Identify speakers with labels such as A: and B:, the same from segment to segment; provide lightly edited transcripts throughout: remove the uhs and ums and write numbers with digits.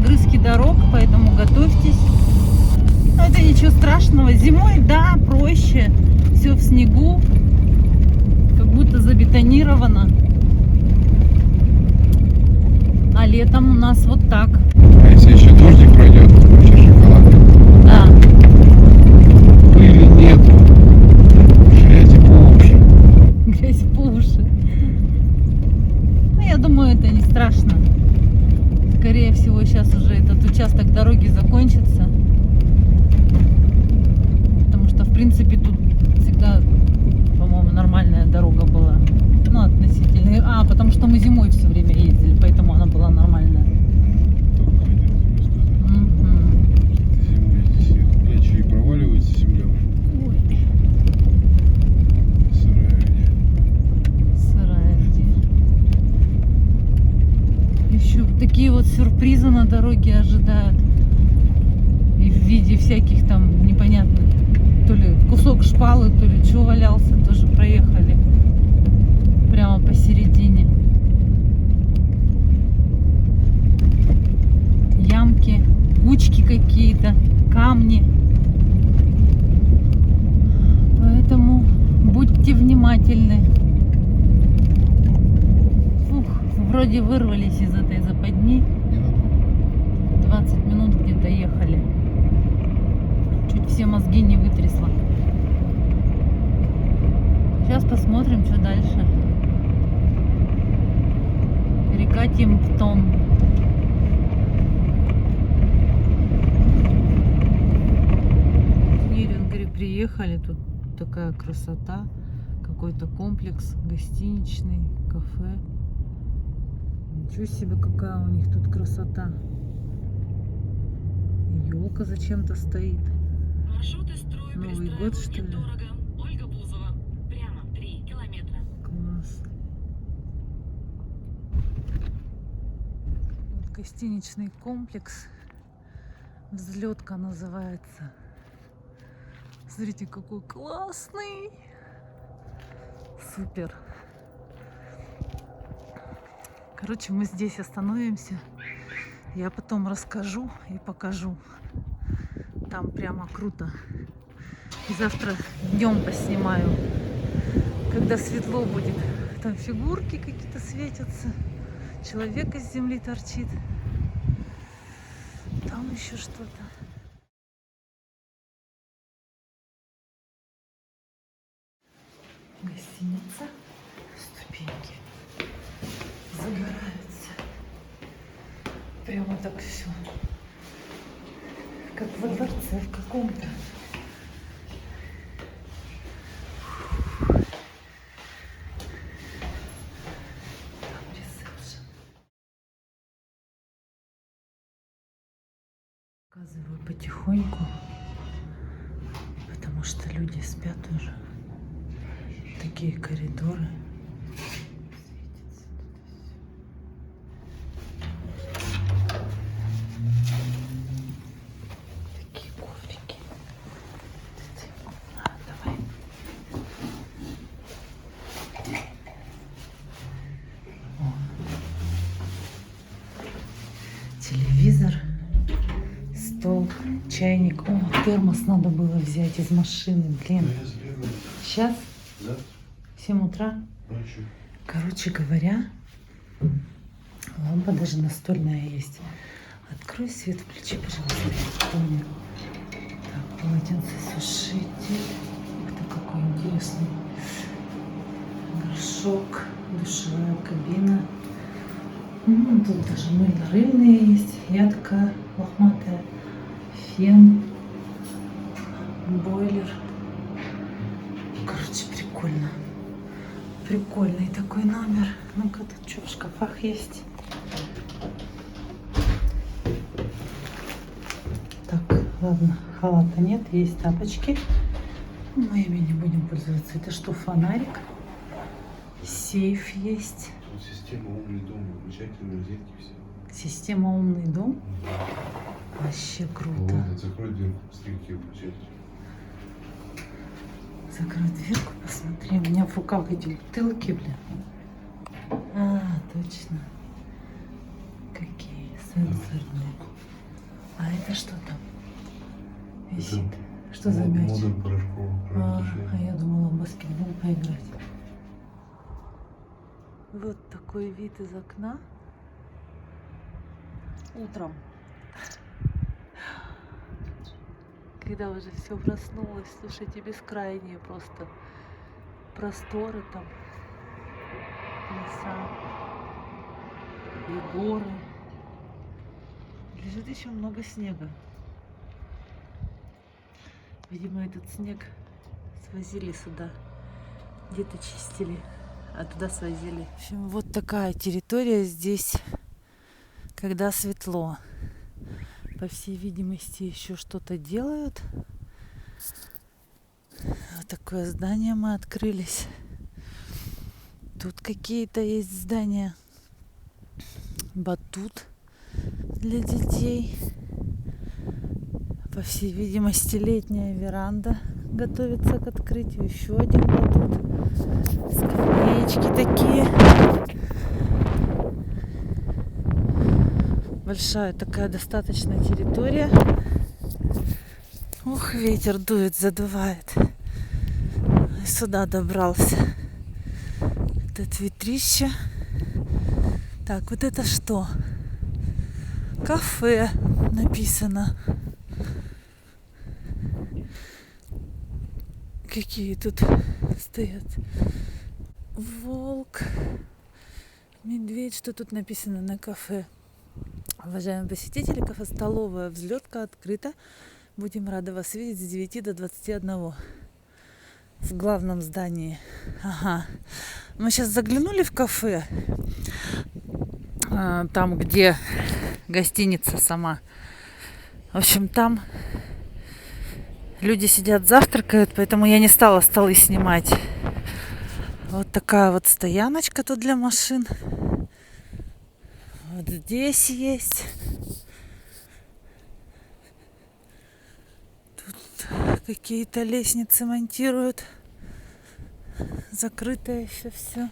A: огрызки дорог, поэтому готовьтесь. Но это ничего страшного. Зимой, да, проще. Все в снегу, как будто забетонировано. А летом у нас вот так.
B: А если еще дождик пройдет, вообще шоколад.
A: Да.
B: Пыли нет. Грязи по уши.
A: Грязь по уши. Ну, я думаю, это не страшно. Скорее всего, сейчас уже этот участок дороги закончится. Потому что, в принципе, тут всегда, по-моему, нормальная дорога была. Ну, относительно. Потому что мы зимой все время ездили, поэтому она была нормальная.
B: Зимой здесь, блядь, что и проваливается земля.
A: Ой,
B: Сырая где.
A: сырая где. Еще такие вот сюрпризы на дороге ожидают. И в виде всяких там непонятных. То ли кусок шпалы, то ли что валялся, тоже проехали. Прямо посередине. Ямки, кучки какие-то, камни. Поэтому будьте внимательны. Фух, вроде вырвались из этой западни. 20 минут где-то ехали. Чуть все мозги не вытрясло. Сейчас посмотрим, что дальше. Река Темптон. В Нерюнгри приехали. Тут такая красота. Какой-то комплекс гостиничный, кафе. Ничего себе, какая у них тут красота. Елка зачем-то стоит. Новый год, что ли?
C: Ольга Бузова. Прямо 3 километра.
A: Класс. Вот гостиничный комплекс. Взлетка называется. Смотрите, какой классный. Супер. Короче, мы здесь остановимся. Я потом расскажу и покажу. Там прямо круто. И завтра днем поснимаю, когда светло будет. Там фигурки какие-то светятся. Человек из земли торчит. Там еще что-то. Гостиница. Ступеньки. Загораются. Прямо так все. Как во дворце в каком-то. Там ресепшн. Показываю потихоньку, потому что люди спят уже. Такие коридоры. Такие коврики. Давай. Телевизор, стол, чайник. О, термос надо было взять из машины, блин. Сейчас?
B: Да?
A: В 7 утра? Короче говоря, лампа даже настольная есть. Открой свет, включи, пожалуйста. Я помню. Так, полотенцесушитель. Это какой интересный. Горшок, душевая кабина. Тут даже мыльно-рыльные есть. Я такая лохматая. Фен. Бойлер. Короче, прикольно. Прикольный такой номер. Ну-ка, тут что в шкафах есть? Так, ладно, халата нет, есть тапочки. Мы ими не будем пользоваться. Это что, фонарик? Сейф есть.
B: Тут система умный дом, выключательные розетки все.
A: Система умный дом. Вообще круто.
B: Вот, закрой дверку, стрелки выключать.
A: Закрой дверку, посмотри. У меня в руках эти бутылки, блин. Точно. Какие сенсорные. А это что там? Висит. Что за мяч?
B: Модуль порошкового
A: А я думала в баскетбол поиграть. Вот такой вид из окна. Утром. Когда уже все проснулось, слушайте, бескрайние просто просторы там, леса и горы. Лежит еще много снега. Видимо, этот снег свозили сюда, где-то чистили, а туда свозили. В общем, вот такая территория здесь, когда светло. По всей видимости, еще что-то делают. Вот такое здание мы открылись. Тут какие-то есть здания. Батут для детей. По всей видимости, летняя веранда готовится к открытию. Еще один батут. Скамеечки такие. Большая такая достаточно территория. Ух, ветер дует, задувает. И сюда добрался. Этот ветрище. Так, вот это что? Кафе написано. Какие тут стоят? Волк, медведь. Что тут написано на кафе? Уважаемые посетители, кафе-столовая «Взлетка» открыта. Будем рады вас видеть с 9 до 21 в главном здании. Ага. Мы сейчас заглянули в кафе, там, где гостиница сама. В общем, там люди сидят, завтракают, поэтому я не стала столы снимать. Вот такая вот стояночка тут для машин. Вот здесь есть. Тут какие-то лестницы монтируют. Закрытое еще все.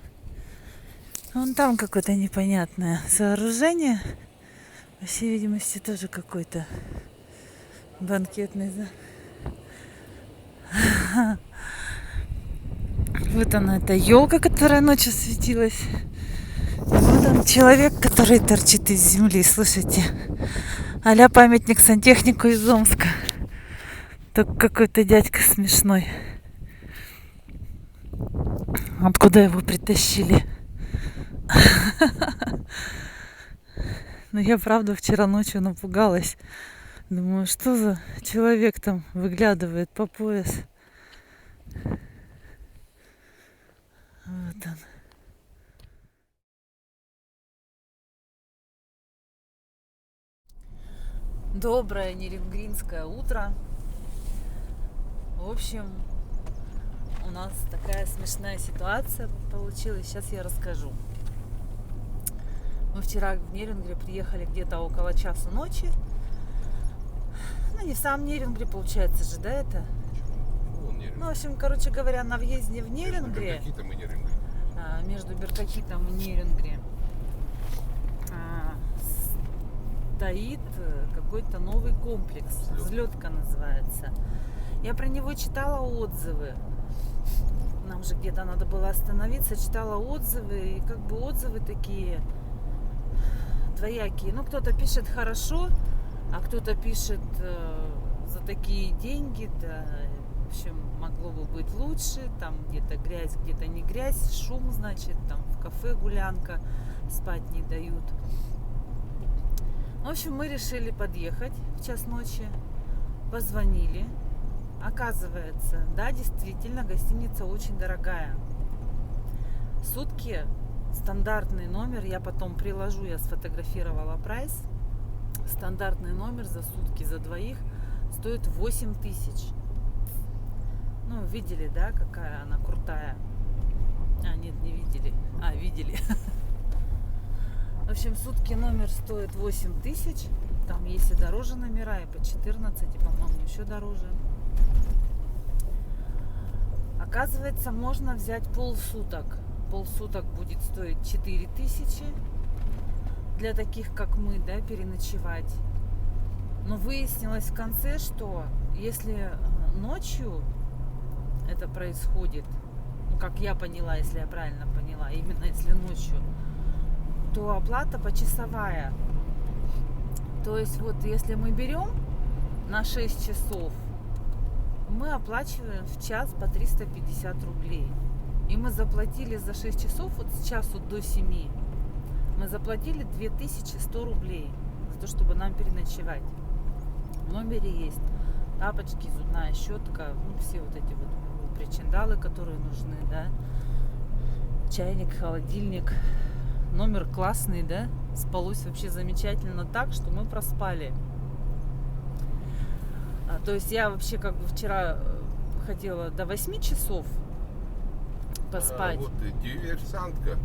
A: Вон там какое-то непонятное сооружение. По всей видимости, тоже какой-то банкетный зал. Вот она, эта елка, которая ночью светилась. Вот он, человек, который торчит из земли, слушайте. А-ля памятник сантехнику из Омска. Только какой-то дядька смешной. Откуда его притащили? Но я, правда, вчера ночью напугалась. Думаю, что за человек там выглядывает по пояс. Вот он. Доброе нерюнгринское утро. В общем, у нас такая смешная ситуация получилась. Сейчас я расскажу. Мы вчера в Нерюнгри приехали где-то около часу ночи. Ну, не в сам Нерюнгри, получается же, да, это? Ну, в общем, короче говоря, на въезде в Нерюнгри, между Беркокитом и Нерюнгри, стоит какой-то новый комплекс. Взлетка называется. Я про него читала отзывы. Нам же где-то надо было остановиться. Читала отзывы. И как бы отзывы такие двоякие. Ну, кто-то пишет хорошо, а кто-то пишет за такие деньги. Да, в общем, могло бы быть лучше. Там где-то грязь, где-то не грязь. Шум, значит, там в кафе гулянка. Спать не дают. В общем, мы решили подъехать в час ночи. Позвонили. Оказывается, да, действительно, гостиница очень дорогая. Сутки стандартный номер, я потом приложу, я сфотографировала прайс. Стандартный номер за сутки за двоих стоит 8 тысяч. Ну, видели, да, какая она крутая. А, нет, не видели. А, видели. В общем, сутки номер стоит 8 тысяч. Там есть и дороже номера, и по 14, и, по-моему, еще дороже. Оказывается, можно взять полсуток. Полсуток будет стоить 4000 для таких, как мы, да, переночевать. Но выяснилось в конце, что если ночью это происходит, ну, как я поняла, если я правильно поняла, именно если ночью, то оплата почасовая. То есть вот если мы берем на 6 часов, мы оплачиваем в час по 350 рублей. И мы заплатили за 6 часов, вот с часу до 7, мы заплатили 2100 рублей за то, чтобы нам переночевать. В номере есть тапочки, зубная щетка, ну, все вот эти вот причиндалы, которые нужны, да. Чайник, холодильник. Номер классный, да. Спалось вообще замечательно так, что мы проспали. То есть я вообще как бы вчера хотела до 8 часов поспать.
B: Вот ты диверсантка.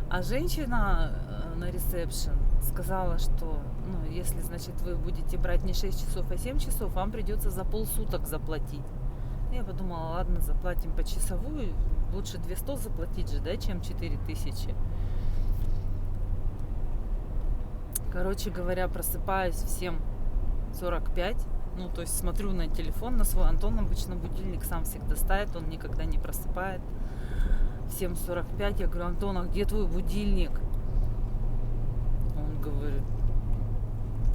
A: А женщина на ресепшн сказала, что ну, если, значит, вы будете брать не 6 часов, а 7 часов, вам придется за полсуток заплатить. Я подумала, ладно, заплатим по часовую. Лучше 200 заплатить же, да, чем 4000. Короче говоря, просыпаюсь в 7:45. Ну, то есть смотрю на телефон, на свой. Антон обычно будильник сам всегда ставит, он никогда не просыпает. В 7:45 я говорю, Антон, а где твой будильник? Он говорит,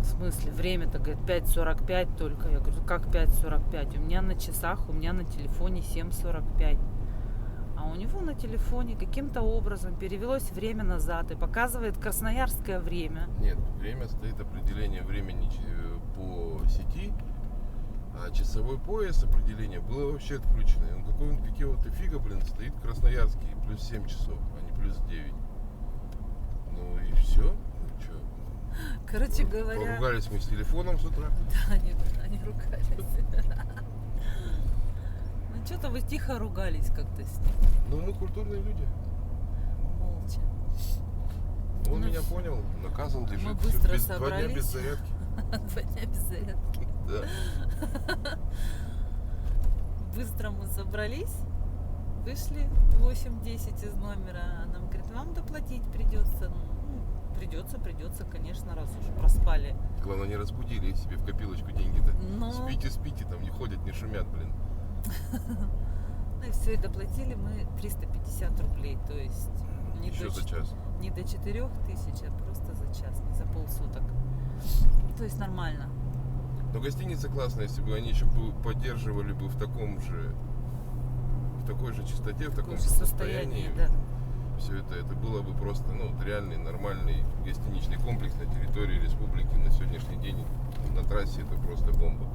A: в смысле, время-то, говорит, 5:45 только. Я говорю, как 5:45? У меня на часах, у меня на телефоне 7:45. А у него на телефоне каким-то образом перевелось время назад и показывает красноярское время.
B: Нет, время стоит определение времени по сети, а часовой пояс определение было вообще отключено. И он какого-то фига, блин, стоит красноярский, плюс 7 часов, а не плюс 9. Ну и все. Ну, чё?
A: Короче говоря...
B: Поругались мы с телефоном с утра.
A: Да, они ругались. Ну что-то вы тихо ругались как-то с ним.
B: Ну мы культурные люди.
A: Молча.
B: Он
A: Ну,
B: меня понял, наказан
A: мы
B: лежит.
A: быстро
B: Всё, 2 дня
A: собрались.
B: без зарядки.
A: 2 дня без зарядки.
B: Да.
A: Быстро мы собрались, вышли в 8-10 из номера. А нам говорит, вам доплатить придется. Ну, придется, конечно, раз уж проспали.
B: Главное, не разбудили их себе в копилочку деньги-то.
A: Но...
B: Спите, там не ходят, не шумят, блин.
A: Ну и все, и доплатили мы 350 рублей. То есть
B: Еще за час.
A: не до 4000, а просто за час, не за полсуток. То есть нормально.
B: Но гостиница классная, если бы они еще поддерживали бы в такой же чистоте, в таком
A: же
B: же состоянии.
A: да.
B: Все это было бы просто, ну, реальный нормальный гостиничный комплекс на территории республики. На сегодняшний день на трассе это просто бомба.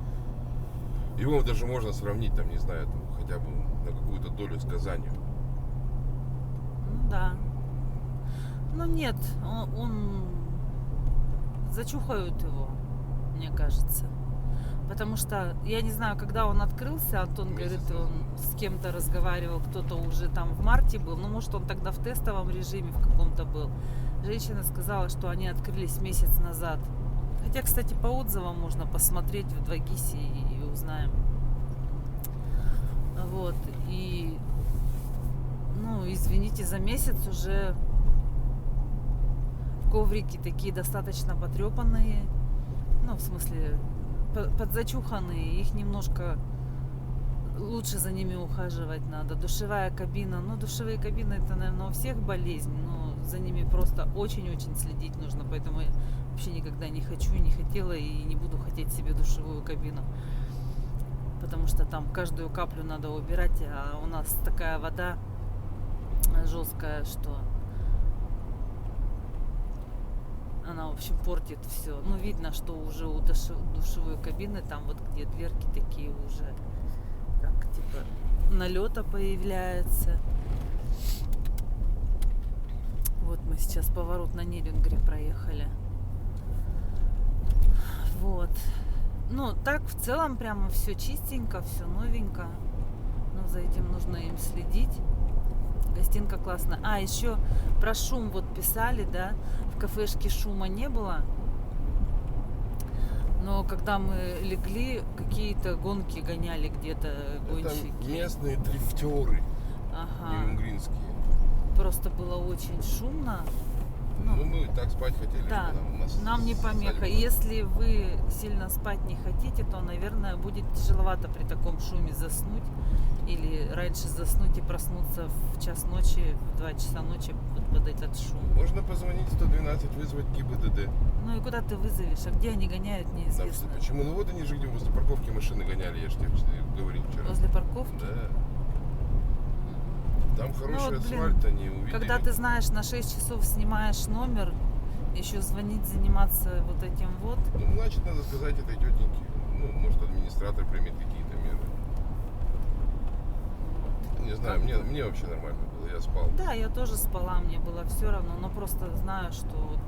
B: Его даже можно сравнить, там, не знаю, там, хотя бы на какую-то долю с Казанью.
A: Ну да. Ну нет, он зачухают его, мне кажется. Потому что, я не знаю, когда он открылся, Антон говорит, он с кем-то разговаривал, кто-то уже там в марте был, ну, может, он тогда в тестовом режиме в каком-то был. Женщина сказала, что они открылись месяц назад. Хотя, кстати, по отзывам можно посмотреть в 2GIS и узнаем. Вот, и, ну, извините, за месяц уже коврики такие достаточно потрепанные, ну, в смысле, подзачуханные, их немножко лучше за ними ухаживать надо. Душевая кабина, ну, душевые кабины это, наверное, у всех болезнь, но за ними просто очень-очень следить нужно, поэтому я вообще никогда не хочу, не хотела и не буду хотеть себе душевую кабину, потому что там каждую каплю надо убирать, а у нас такая вода жесткая, что она, в общем, портит все. Ну, видно, что уже у душевой кабины, там вот где дверки такие уже, как, типа, налета появляется. Вот мы сейчас поворот на Нерюнгри проехали. Вот. Ну, так в целом прямо все чистенько, все новенько. Но за этим нужно им следить. Гостинка классная. А, еще про шум вот писали, да. В кафешке шума не было. Но когда мы легли, какие-то гонки гоняли где-то, гонщики.
B: Это местные дрифтеры,
A: Ага.
B: нерюнгринские.
A: Просто было очень шумно.
B: Ну, мы так спать хотели,
D: Да,
B: что у нас
D: нам не помеха.
B: усадьба.
D: Если вы сильно спать не хотите, то, наверное, будет тяжеловато при таком шуме заснуть. Или раньше заснуть и проснуться в час ночи, в 2 часа ночи вот под этот шум.
B: Можно позвонить 112, вызвать ГИБДД.
D: Ну и куда ты вызовешь? А где они гоняют,
B: Там,
D: неизвестно.
B: почему? Ну вот они же где возле парковки машины гоняли, я же тебе говорил вчера.
D: Возле парковки?
B: Да. Там хороший
D: Ну вот, блин,
B: асфальт, они увидели.
D: Когда ты знаешь, на 6 часов снимаешь номер, еще звонить, заниматься вот этим вот.
B: Ну, значит, надо сказать этой тетеньке. Ну, может, администратор примет какие-то меры. Не знаю, мне вообще нормально было, я спал.
D: Да, я тоже спала, мне было все равно, но просто знаю, что вот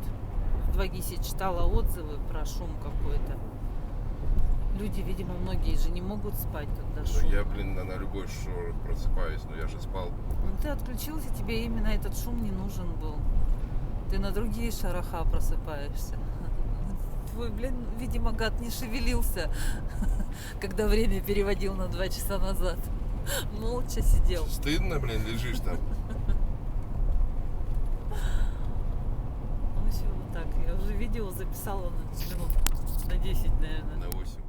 D: в 2GIS читала отзывы про шум какой-то. Люди, видимо, многие же не могут спать, когда
B: Ну,
D: шум.
B: я, блин, на любой шорох просыпаюсь, но я же спал.
D: Ну, ты отключился, тебе именно этот шум не нужен был. Ты на другие шороха просыпаешься. Твой, блин, видимо, гад не шевелился, когда время переводил на 2 часа назад. Молча сидел.
B: Стыдно, блин, лежишь там.
D: В общем, вот так. Я уже видео записала на минут на 10, наверное.
B: На 8.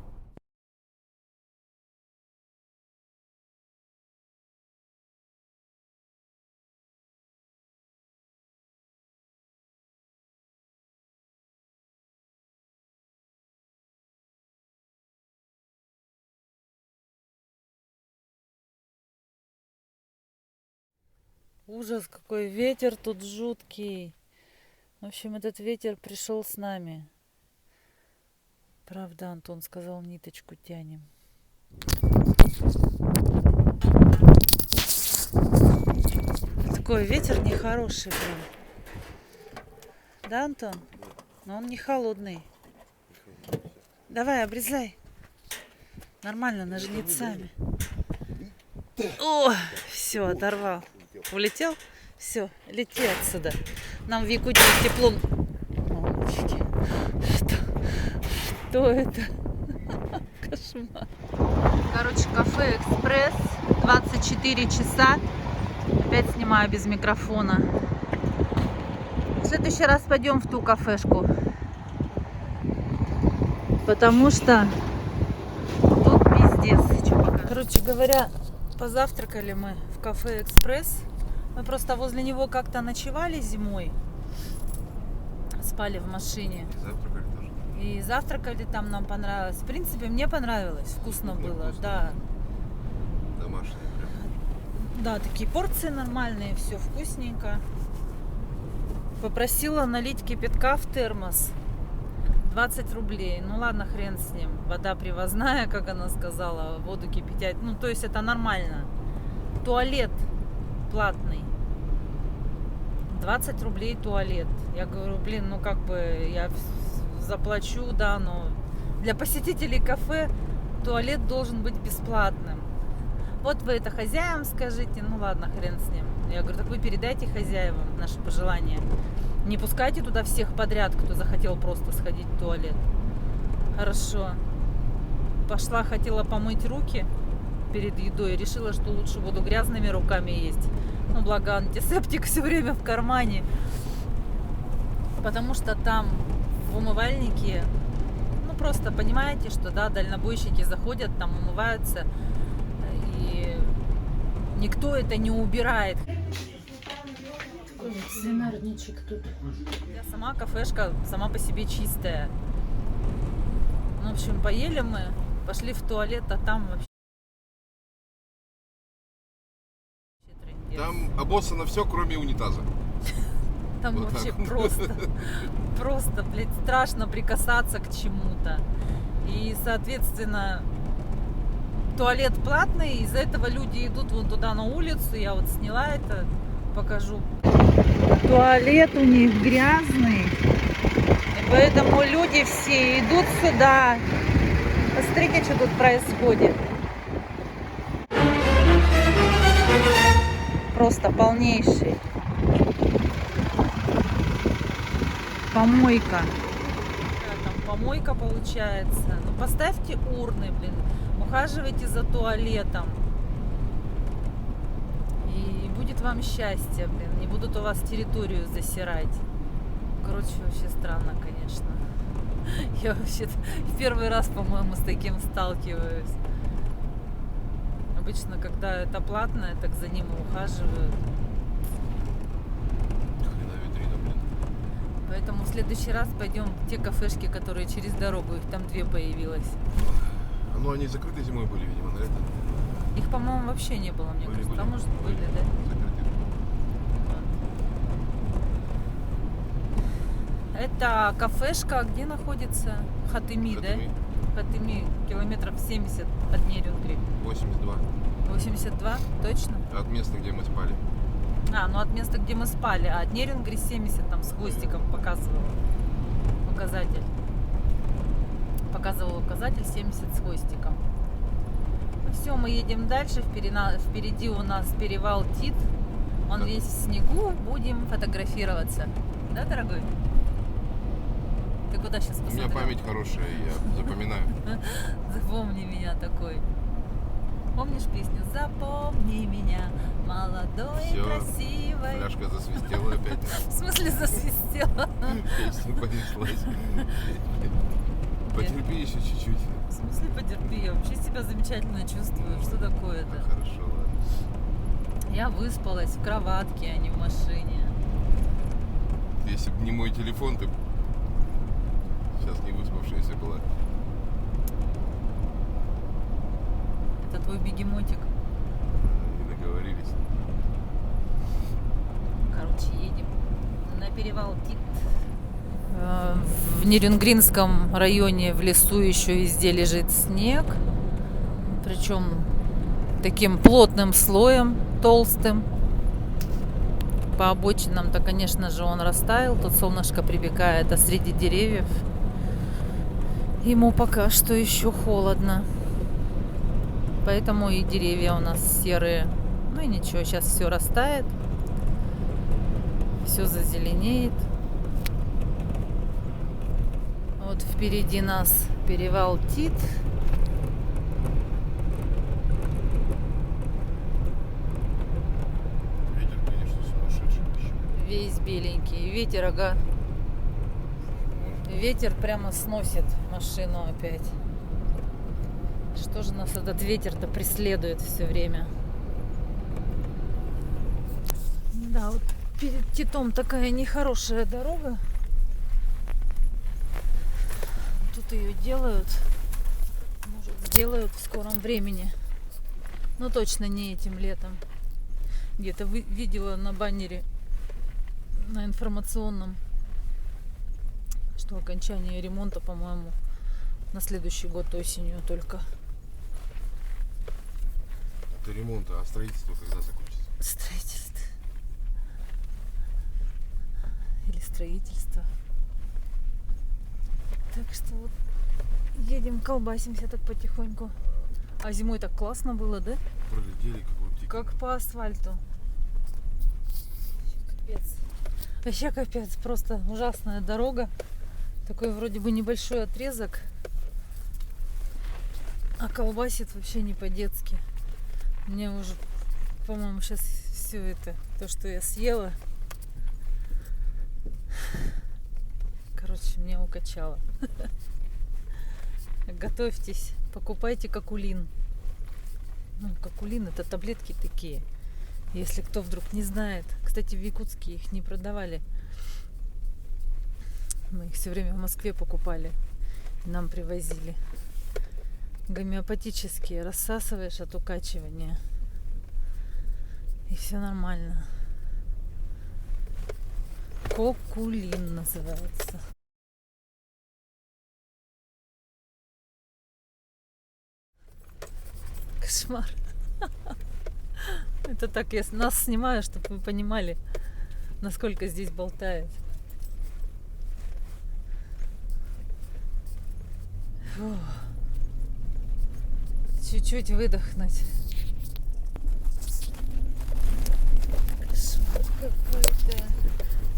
D: Ужас, какой ветер тут жуткий. В общем, этот ветер пришел с нами. Правда, Антон сказал, ниточку тянем. Такой ветер нехороший прям. Да, Антон? Но он не холодный. Давай, обрезай. Нормально, на жнецами. О, все, оторвал. Улетел? Все, лети отсюда. Нам в Якутии тепло. Мамочки. Что это? Кошмар.
A: Короче, кафе «Экспресс», 24 часа. Опять снимаю без микрофона. В следующий раз пойдем в ту кафешку. Потому что тут пиздец. Чё покажешь?
D: Короче говоря, позавтракали мы в кафе «Экспресс». Мы просто возле него как-то ночевали зимой. Спали в машине.
B: Завтракали тоже.
D: И завтракали там, нам понравилось. В принципе, мне понравилось. Вкусно было,
B: Вкусно.
D: да.
B: Домашние прям.
D: Да, такие порции нормальные, все вкусненько. Попросила налить кипятка в термос. 20 рублей. Ну ладно, хрен с ним. Вода привозная, как она сказала. Воду кипятять. Ну, то есть это нормально. Туалет платный. 20 рублей туалет. Я говорю, блин, ну как бы я заплачу, да, но для посетителей кафе туалет должен быть бесплатным. Вот вы это хозяевам скажите, ну ладно, хрен с ним. Я говорю, так вы передайте хозяевам наши пожелания. Не пускайте туда всех подряд, кто захотел просто сходить в туалет. Хорошо. Пошла, хотела помыть руки перед едой. Решила, что лучше буду грязными руками есть. Ну, благо антисептик все время в кармане. Потому что там в умывальнике, ну, просто понимаете, что, да, дальнобойщики заходят, там умываются, и никто это не убирает.
A: Свинарничек тут.
D: Сама кафешка сама по себе чистая. Ну, в общем, поели мы, пошли в туалет, а там вообще трындец.
B: Там обоссано все, кроме унитаза.
D: Там
B: вот
D: вообще
B: так.
D: просто, блядь, страшно прикасаться к чему-то. И, соответственно, туалет платный, из-за этого люди идут вон туда на улицу. Я вот сняла это, покажу. Туалет у них грязный, и поэтому люди все идут сюда. Посмотрите, что тут происходит. Просто полнейший. Помойка. Там помойка получается. Ну поставьте урны, блин. Ухаживайте за туалетом. И будет вам счастье, блин. Не будут у вас территорию засирать. Короче, вообще странно, конечно. Я вообще в первый раз, по-моему, с таким сталкиваюсь. Обычно, когда это платное, так за ним ухаживают.
B: Хрена витрина, блин.
D: Поэтому в следующий раз пойдем в те кафешки, которые через дорогу. Их там 2 появилось.
B: Ну, они закрыты зимой были, видимо, на это.
D: Их, по-моему, вообще не было, мне
B: Были,
D: кажется.
B: были.
D: А может, были, да?
B: Закрыты.
D: Это кафешка где находится? Хатыми, да?
B: Хатыми.
D: Хатыми, километров 70 от Нерюнгри.
B: 82.
D: 82, точно?
B: От места, где мы спали.
D: А, ну от места, где мы спали, а от Нерюнгри 70 там с хвостиком показывал указатель. Показывал указатель 70 с хвостиком. Ну все, мы едем дальше. Впереди у нас перевал Тит. Он
B: Да.
D: весь в снегу. Будем фотографироваться. Да, дорогой? Ты куда сейчас
B: У
D: посмотрел?
B: меня память хорошая, я запоминаю.
D: Запомни меня такой. Помнишь песню «Запомни меня, молодой и
B: Всё,
D: красивой»?
B: Фляжка засвистела опять.
D: В смысле засвистела?
B: Песня понеслась. Потерпи еще чуть-чуть.
D: В смысле потерпи? Я вообще себя замечательно чувствую. Что такое-то?
B: Хорошо, ладно.
D: Я выспалась в кроватке, а не в машине.
B: Если бы не мой телефон, ты б сейчас не выспавшаяся была.
D: Это твой бегемотик.
B: Не договорились.
D: Короче, едем на перевал Тит. В Нерюнгринском районе в лесу еще везде лежит снег. Причем таким плотным слоем, толстым. По обочинам-то, конечно же, он растаял. Тут солнышко припекает, а среди деревьев ему пока что еще холодно. Поэтому и деревья у нас серые. Ну и ничего, сейчас все растает. Все зазеленеет. Вот впереди нас перевал Тит.
B: Ветер, конечно, сумасшедший вообще.
D: Весь беленький. Ветер, ага. Ветер прямо сносит машину опять. Что же нас этот ветер-то преследует все время? Да, вот перед Титом такая нехорошая дорога. Тут ее делают. Может, сделают в скором времени. Но точно не этим летом. Где-то видела на баннере, на информационном, что окончание ремонта, по-моему, на следующий год осенью только.
B: Это ремонт, а строительство когда закончится?
D: Строительство. Или строительство. Так что вот едем, колбасимся так потихоньку. А зимой так классно было, да?
B: Пролетели как вот
D: Как по асфальту. Капец. Вообще капец. Просто ужасная дорога. Такой вроде бы небольшой отрезок. А колбасит вообще не по-детски. Мне уже, по-моему, сейчас все это, то, что я съела, короче, меня укачало. Готовьтесь, покупайте какулин. Ну, какулин — это таблетки такие, если кто вдруг не знает. Кстати, в Якутске их не продавали. Мы их все время в Москве покупали, нам привозили. Гомеопатические, рассасываешь от укачивания, и все нормально. Кокулин называется. Кошмар. Это так, я нас снимаю, чтобы вы понимали, насколько здесь болтает. Фух. Чуть-чуть выдохнуть.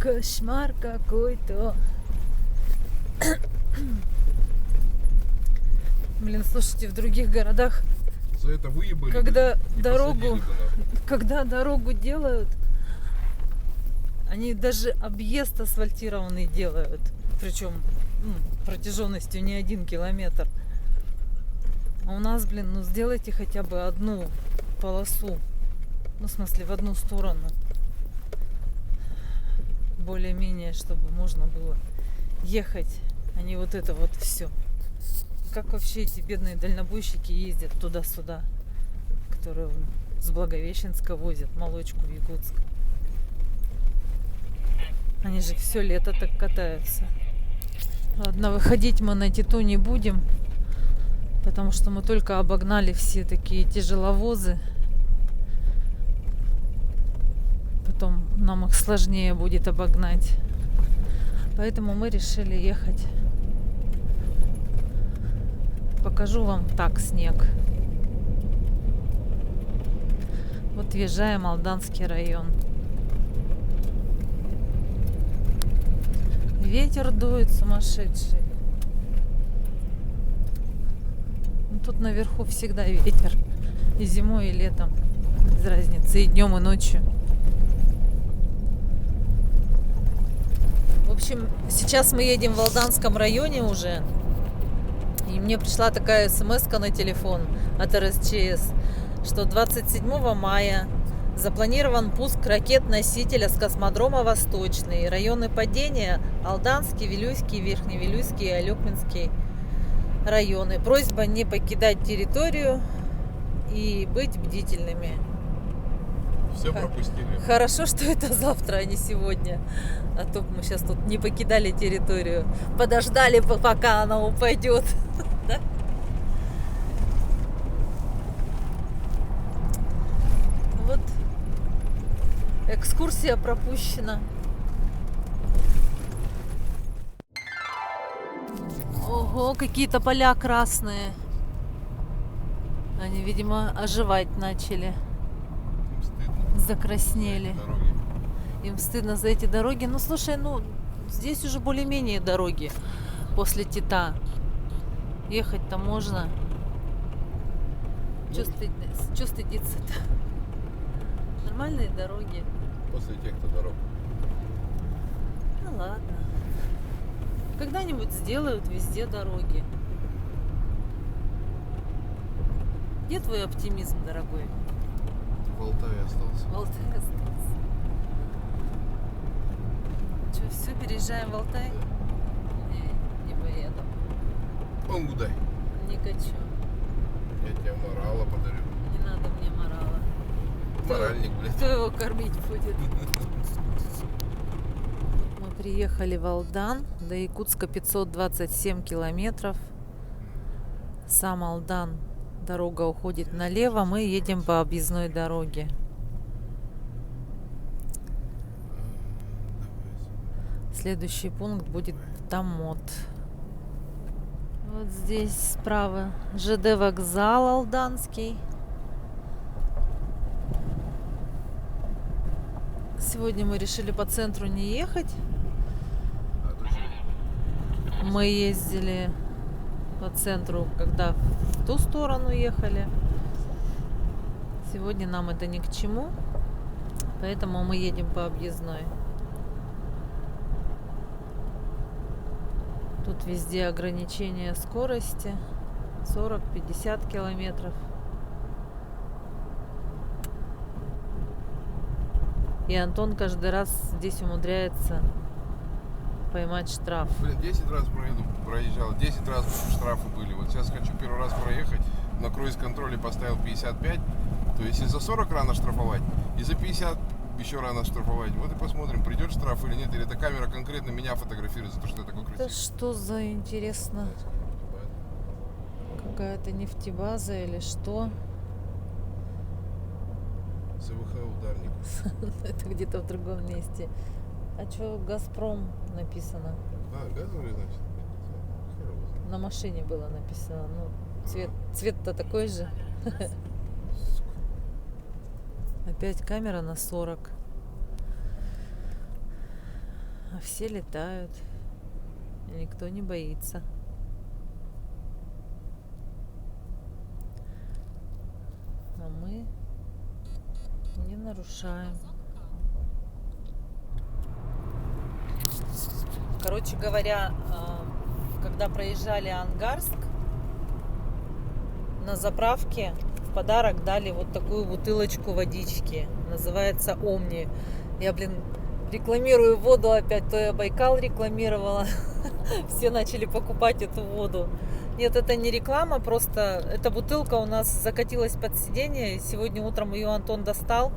D: Кошмар какой-то. Блин, слушайте, в других городах,
B: За это выебали.
D: когда
B: и
D: дорогу,
B: посадили бы нахуй.
D: когда дорогу делают, Они даже объезд асфальтированный делают. Причем протяженностью не 1 километр. А у нас, блин, ну сделайте хотя бы одну полосу. Ну, в смысле, в одну сторону. Более-менее, чтобы можно было ехать, а не вот это вот все. Как вообще эти бедные дальнобойщики ездят туда-сюда, которые с Благовещенска возят молочку в Якутск? Они же все лето так катаются. Ладно, выходить мы на Титу не будем, потому что мы только обогнали все такие тяжеловозы. Потом нам их сложнее будет обогнать. Поэтому мы решили ехать. Покажу вам так снег. Вот въезжаем Алданский район. Ветер дует сумасшедший. Ну, тут наверху всегда ветер. И зимой, и летом. Без разницы. И днем, и ночью. В общем, сейчас мы едем в Алданском районе уже. И мне пришла такая смс-ка на телефон от РСЧС, что 27 мая запланирован пуск ракет-носителя с космодрома Восточный. Районы падения Алданский, Вилюйский, Верхневилюйский и Алекминский районы. Просьба не покидать территорию и быть бдительными.
B: Все пропустили.
D: Хорошо, что это завтра, а не сегодня. А то мы сейчас тут не покидали территорию. Подождали, пока она упадет. Да? Вот экскурсия пропущена. Ого, какие-то поля красные. Они, видимо, оживать начали.
B: Стыдно.
D: Закраснели.
B: Дороги.
D: Им стыдно за эти дороги. Ну, слушай, здесь уже более-менее дороги после Тита. Ехать-то можно. Чё стыдиться-то? Нормальные дороги.
B: После тех-то дорог.
D: Ну ладно. Когда-нибудь сделают везде дороги. Где твой оптимизм, дорогой?
B: В Алтае остался.
D: В Алтае остался. Че, все, переезжаем в Алтай? Не поеду.
B: Он гудай.
D: Не хочу.
B: Я тебе морала подарю.
D: Не надо мне морала.
B: Моральник, блядь.
D: Кто его кормить будет? Мы приехали в Алдан. До Якутска 527 километров. Сам Алдан. Дорога уходит налево. Мы едем по объездной дороге. Следующий пункт будет Тамот. Вот здесь справа ЖД вокзал Алданский. Сегодня мы решили по центру не ехать. Мы ездили по центру, когда в ту сторону ехали. Сегодня нам это ни к чему. Поэтому мы едем по объездной. Тут везде ограничение скорости 40-50 километров. И Антон каждый раз здесь умудряется поймать штраф.
B: Блин, 10 раз проезжал, 10 раз штрафы были. Вот сейчас хочу первый раз проехать. На круиз-контроле поставил 55. То есть и за 40 рано штрафовать, и за 50 еще рано штрафовать. Вот и посмотрим, придет штраф или нет. Или эта камера конкретно меня фотографирует за то, что я такой красивый.
D: Это что за интересно? Какая-то нефтебаза или что?
B: СВХ ударник.
D: Это где-то в другом месте. А что Газпром написано?
B: А, газовый, значит? Хер его знает.
D: На машине было написано. Ну, цвет-то такой же. Опять камера на 40. А все летают. И никто не боится. А мы не нарушаем. Короче говоря, когда проезжали Ангарск, на заправке в подарок дали вот такую бутылочку водички. Называется Омни. Я, рекламирую воду опять. То я Байкал рекламировала. Все начали покупать эту воду. Нет, это не реклама, просто эта бутылка у нас закатилась под сиденье. Сегодня утром ее Антон достал.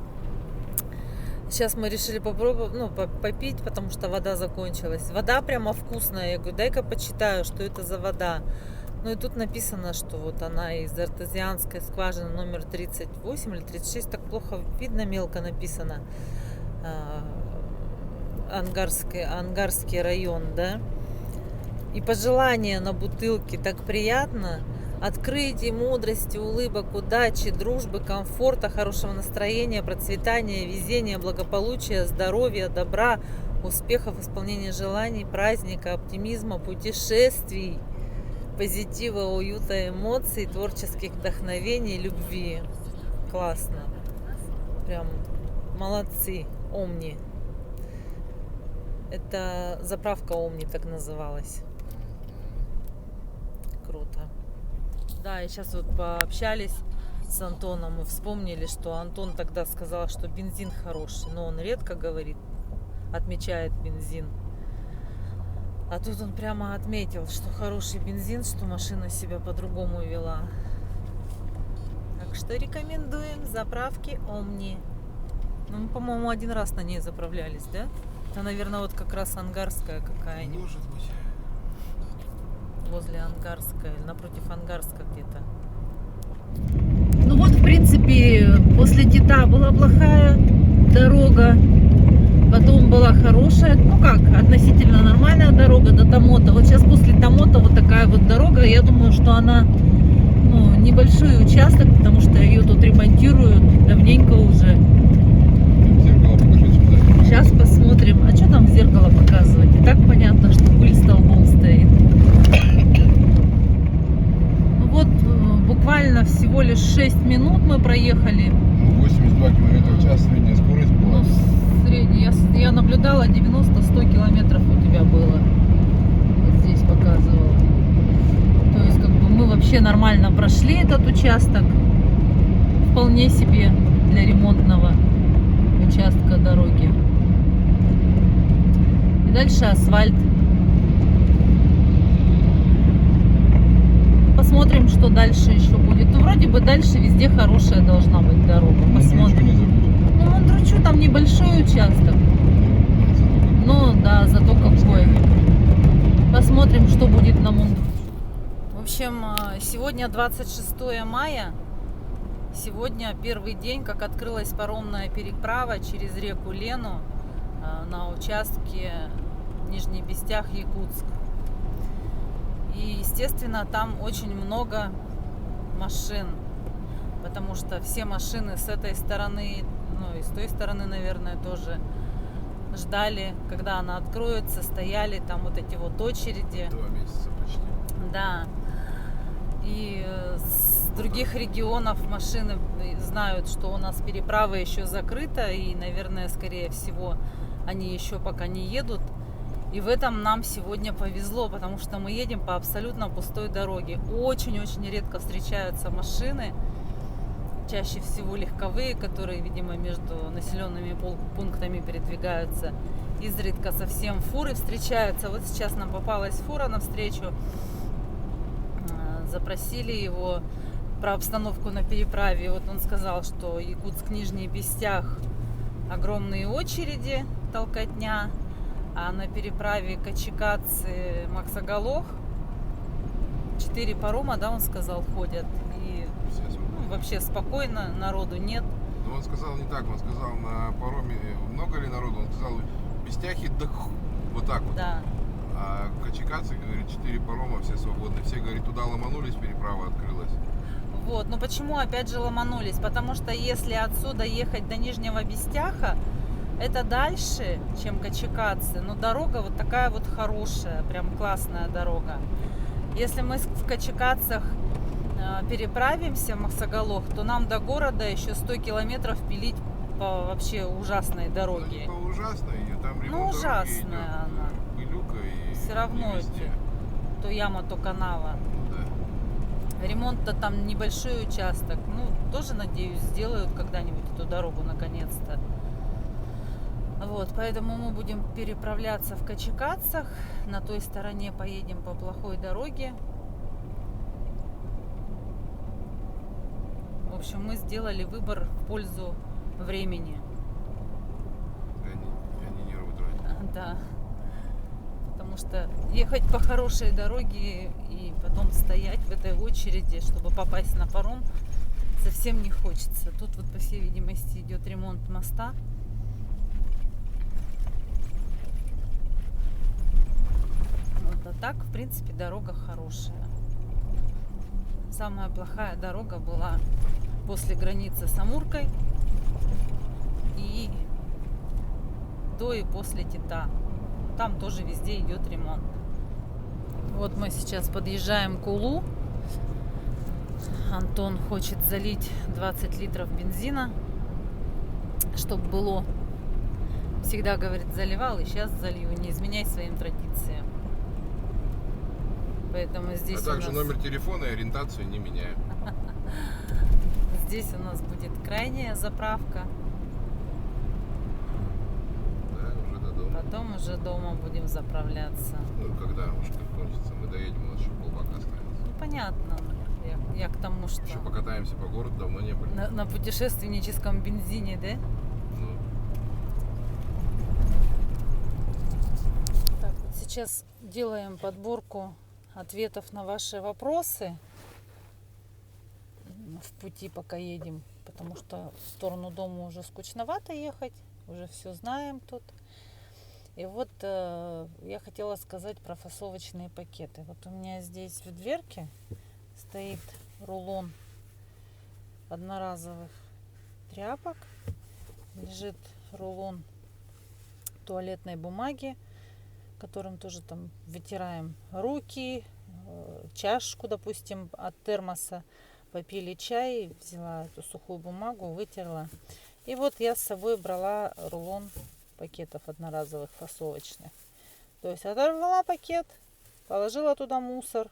D: Сейчас мы решили попробовать, попить, потому что вода закончилась. Вода прямо вкусная. Я говорю, дай-ка почитаю, что это за вода. Ну и тут написано, что вот она из артезианской скважины номер 38 или 36. Так плохо видно, мелко написано. Ангарский район, да. И пожелания на бутылке так приятно. Открытий, мудрости, улыбок, удачи, дружбы, комфорта, хорошего настроения, процветания, везения, благополучия, здоровья, добра, успехов, исполнения желаний, праздника, оптимизма, путешествий, позитива, уюта, эмоций, творческих вдохновений, любви. Классно. Прям молодцы. Омни. Это заправка Омни так называлась. Круто. Да, и сейчас вот пообщались с Антоном и вспомнили, что Антон тогда сказал, что бензин хороший, но он редко говорит, отмечает бензин. А тут он прямо отметил, что хороший бензин, что машина себя по-другому вела. Так что рекомендуем заправки Омни. Ну, мы, по-моему, один раз на ней заправлялись, да? Это, наверное, вот как раз Ангарская какая-нибудь.
B: Может быть.
D: Возле Ангарска или напротив Ангарска где-то.
A: Ну вот, в принципе, после Тита была плохая дорога, потом была хорошая, ну как, относительно нормальная дорога до Томота. Вот сейчас после Томота вот такая вот дорога, я думаю, что она, небольшой участок, потому что ее тут ремонтируют давненько уже.
B: Зеркало покажи сюда.
A: Сейчас посмотрим. А что там в зеркало показывать? И так понятно, что пыль столбом стоит. Ну вот, буквально всего лишь 6 минут мы проехали.
B: 82 км в час средняя скорость была.
A: Ну, средняя. Я наблюдала, 90-100 километров у тебя было. Вот здесь показывала. То есть, как бы мы вообще нормально прошли этот участок. Вполне себе для ремонтного участка дороги. И дальше асфальт. Посмотрим, что дальше еще будет. Ну, вроде бы дальше везде хорошая должна быть дорога. Посмотрим.
B: Не забудем.
A: Ну, Мандручу там небольшой участок. Ну, да, зато какой. Посмотрим, что будет на Мандручу.
D: В общем, сегодня 26 мая. Сегодня первый день, как открылась паромная переправа через реку Лену на участке Нижний Бестях, Якутск. И, естественно, там очень много машин, потому что все машины с этой стороны, и с той стороны, наверное, тоже ждали, когда она откроется, стояли там вот эти вот очереди.
B: 2 месяца почти.
D: Да. И с других регионов машины знают, что у нас переправа еще закрыта, и, наверное, скорее всего, они еще пока не едут. И в этом нам сегодня повезло, потому что мы едем по абсолютно пустой дороге. Очень-очень редко встречаются машины, чаще всего легковые, которые, видимо, между населенными пунктами передвигаются. Изредка совсем фуры встречаются. Вот сейчас нам попалась фура навстречу. Запросили его про обстановку на переправе. Вот он сказал, что Якутск, Нижний Бестях, огромные очереди, толкотня. А на переправе Качекацы, Максоголох 4 парома, да, он сказал, ходят. И вообще спокойно, народу нет.
B: Но он сказал не так, он сказал на пароме много ли народу, он сказал в Бестяхе вот так вот.
D: Да.
B: А Качекацы, говорит, 4 парома, все свободны. Все, говорит, туда ломанулись, переправа открылась.
D: Вот, но почему опять же ломанулись? Потому что если отсюда ехать до Нижнего Бестяха, это дальше, чем Качекацы, но дорога вот такая вот хорошая, прям классная дорога. Если мы в Качекацах переправимся в Максоголох, то нам до города еще 100 километров пилить по вообще ужасной дороге.
B: Ну, не по ужасной, там ремонт
D: Ну,
B: дороги
D: ужасная
B: идет,
D: она.
B: пылюка и
D: все равно
B: Не везде.
D: то яма, то канава.
B: Ну да.
D: Ремонт-то там небольшой участок. Ну, тоже, надеюсь, сделают когда-нибудь эту дорогу наконец-то. Вот, поэтому мы будем переправляться в Качекацах. На той стороне поедем по плохой дороге. В общем, мы сделали выбор в пользу времени.
B: Они нервы тратят.
D: Да. Потому что ехать по хорошей дороге и потом стоять в этой очереди, чтобы попасть на паром, совсем не хочется. Тут вот, по всей видимости, идет ремонт моста. Вот, а так, в принципе, дорога хорошая. Самая плохая дорога была после границы с Амуркой и до и после Тита. Там тоже везде идет ремонт. Вот мы сейчас подъезжаем к Улу. Антон хочет залить 20 литров бензина, чтобы было. Всегда, говорит, заливал, и сейчас залью. Не изменяй своим традициям. Поэтому здесь
B: А также
D: у нас...
B: номер телефона и ориентацию не меняю.
D: Здесь у нас будет крайняя заправка.
B: Да, уже до дома.
D: Потом уже дома будем заправляться.
B: Ну, когда уж как кончится, мы доедем, у нас еще полбака остается.
D: Ну, понятно. Я к тому, что
B: Еще покатаемся по городу, давно не были.
D: на путешественническом бензине, да?
B: Ну,
D: Так, вот сейчас делаем подборку ответов на ваши вопросы в пути, пока едем, потому что в сторону дома уже скучновато ехать, уже все знаем тут. И вот я хотела сказать про фасовочные пакеты. Вот у меня здесь в дверке стоит рулон одноразовых тряпок, лежит рулон туалетной бумаги, которым тоже там вытираем руки, чашку, допустим, от термоса, попили чай, взяла эту сухую бумагу, вытерла. И вот я с собой брала рулон пакетов одноразовых фасовочных. То есть оторвала пакет, положила туда мусор,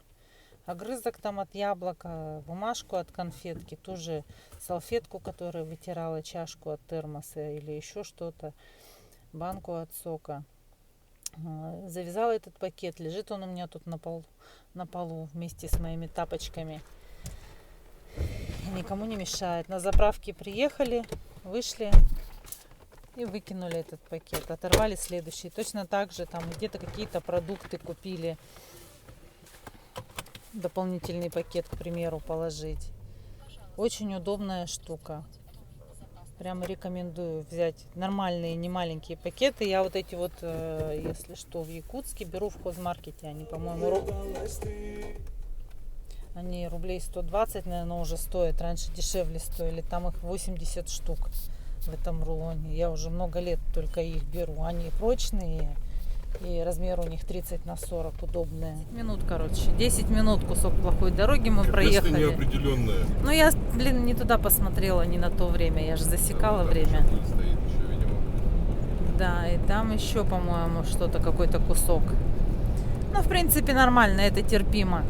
D: огрызок там от яблока, бумажку от конфетки, ту же салфетку, которая вытирала чашку от термоса или еще что-то, банку от сока. Завязала этот пакет, лежит он у меня тут на полу вместе с моими тапочками. И никому не мешает. На заправке приехали, вышли и выкинули этот пакет. Оторвали следующий. Точно так же там где-то какие-то продукты купили. Дополнительный пакет, к примеру, положить. Очень удобная штука. Прямо рекомендую взять нормальные, не маленькие пакеты. Я вот эти вот, если что, в Якутске беру в хозмаркете. Они, по-моему, они рублей 120, наверное, уже стоят. Раньше дешевле стоили. Там их 80 штук в этом рулоне. Я уже много лет только их беру. Они прочные. И размер у них 30×40, удобные. Минут, короче. 10 минут кусок плохой дороги мы проехали.
B: место неопределенное.
D: Ну, я, не туда посмотрела, не на то время. Я же засекала время.
B: Стоит еще, видимо.
D: Да, и там еще, по-моему, что-то, какой-то кусок. Ну, в принципе, нормально, это терпимо.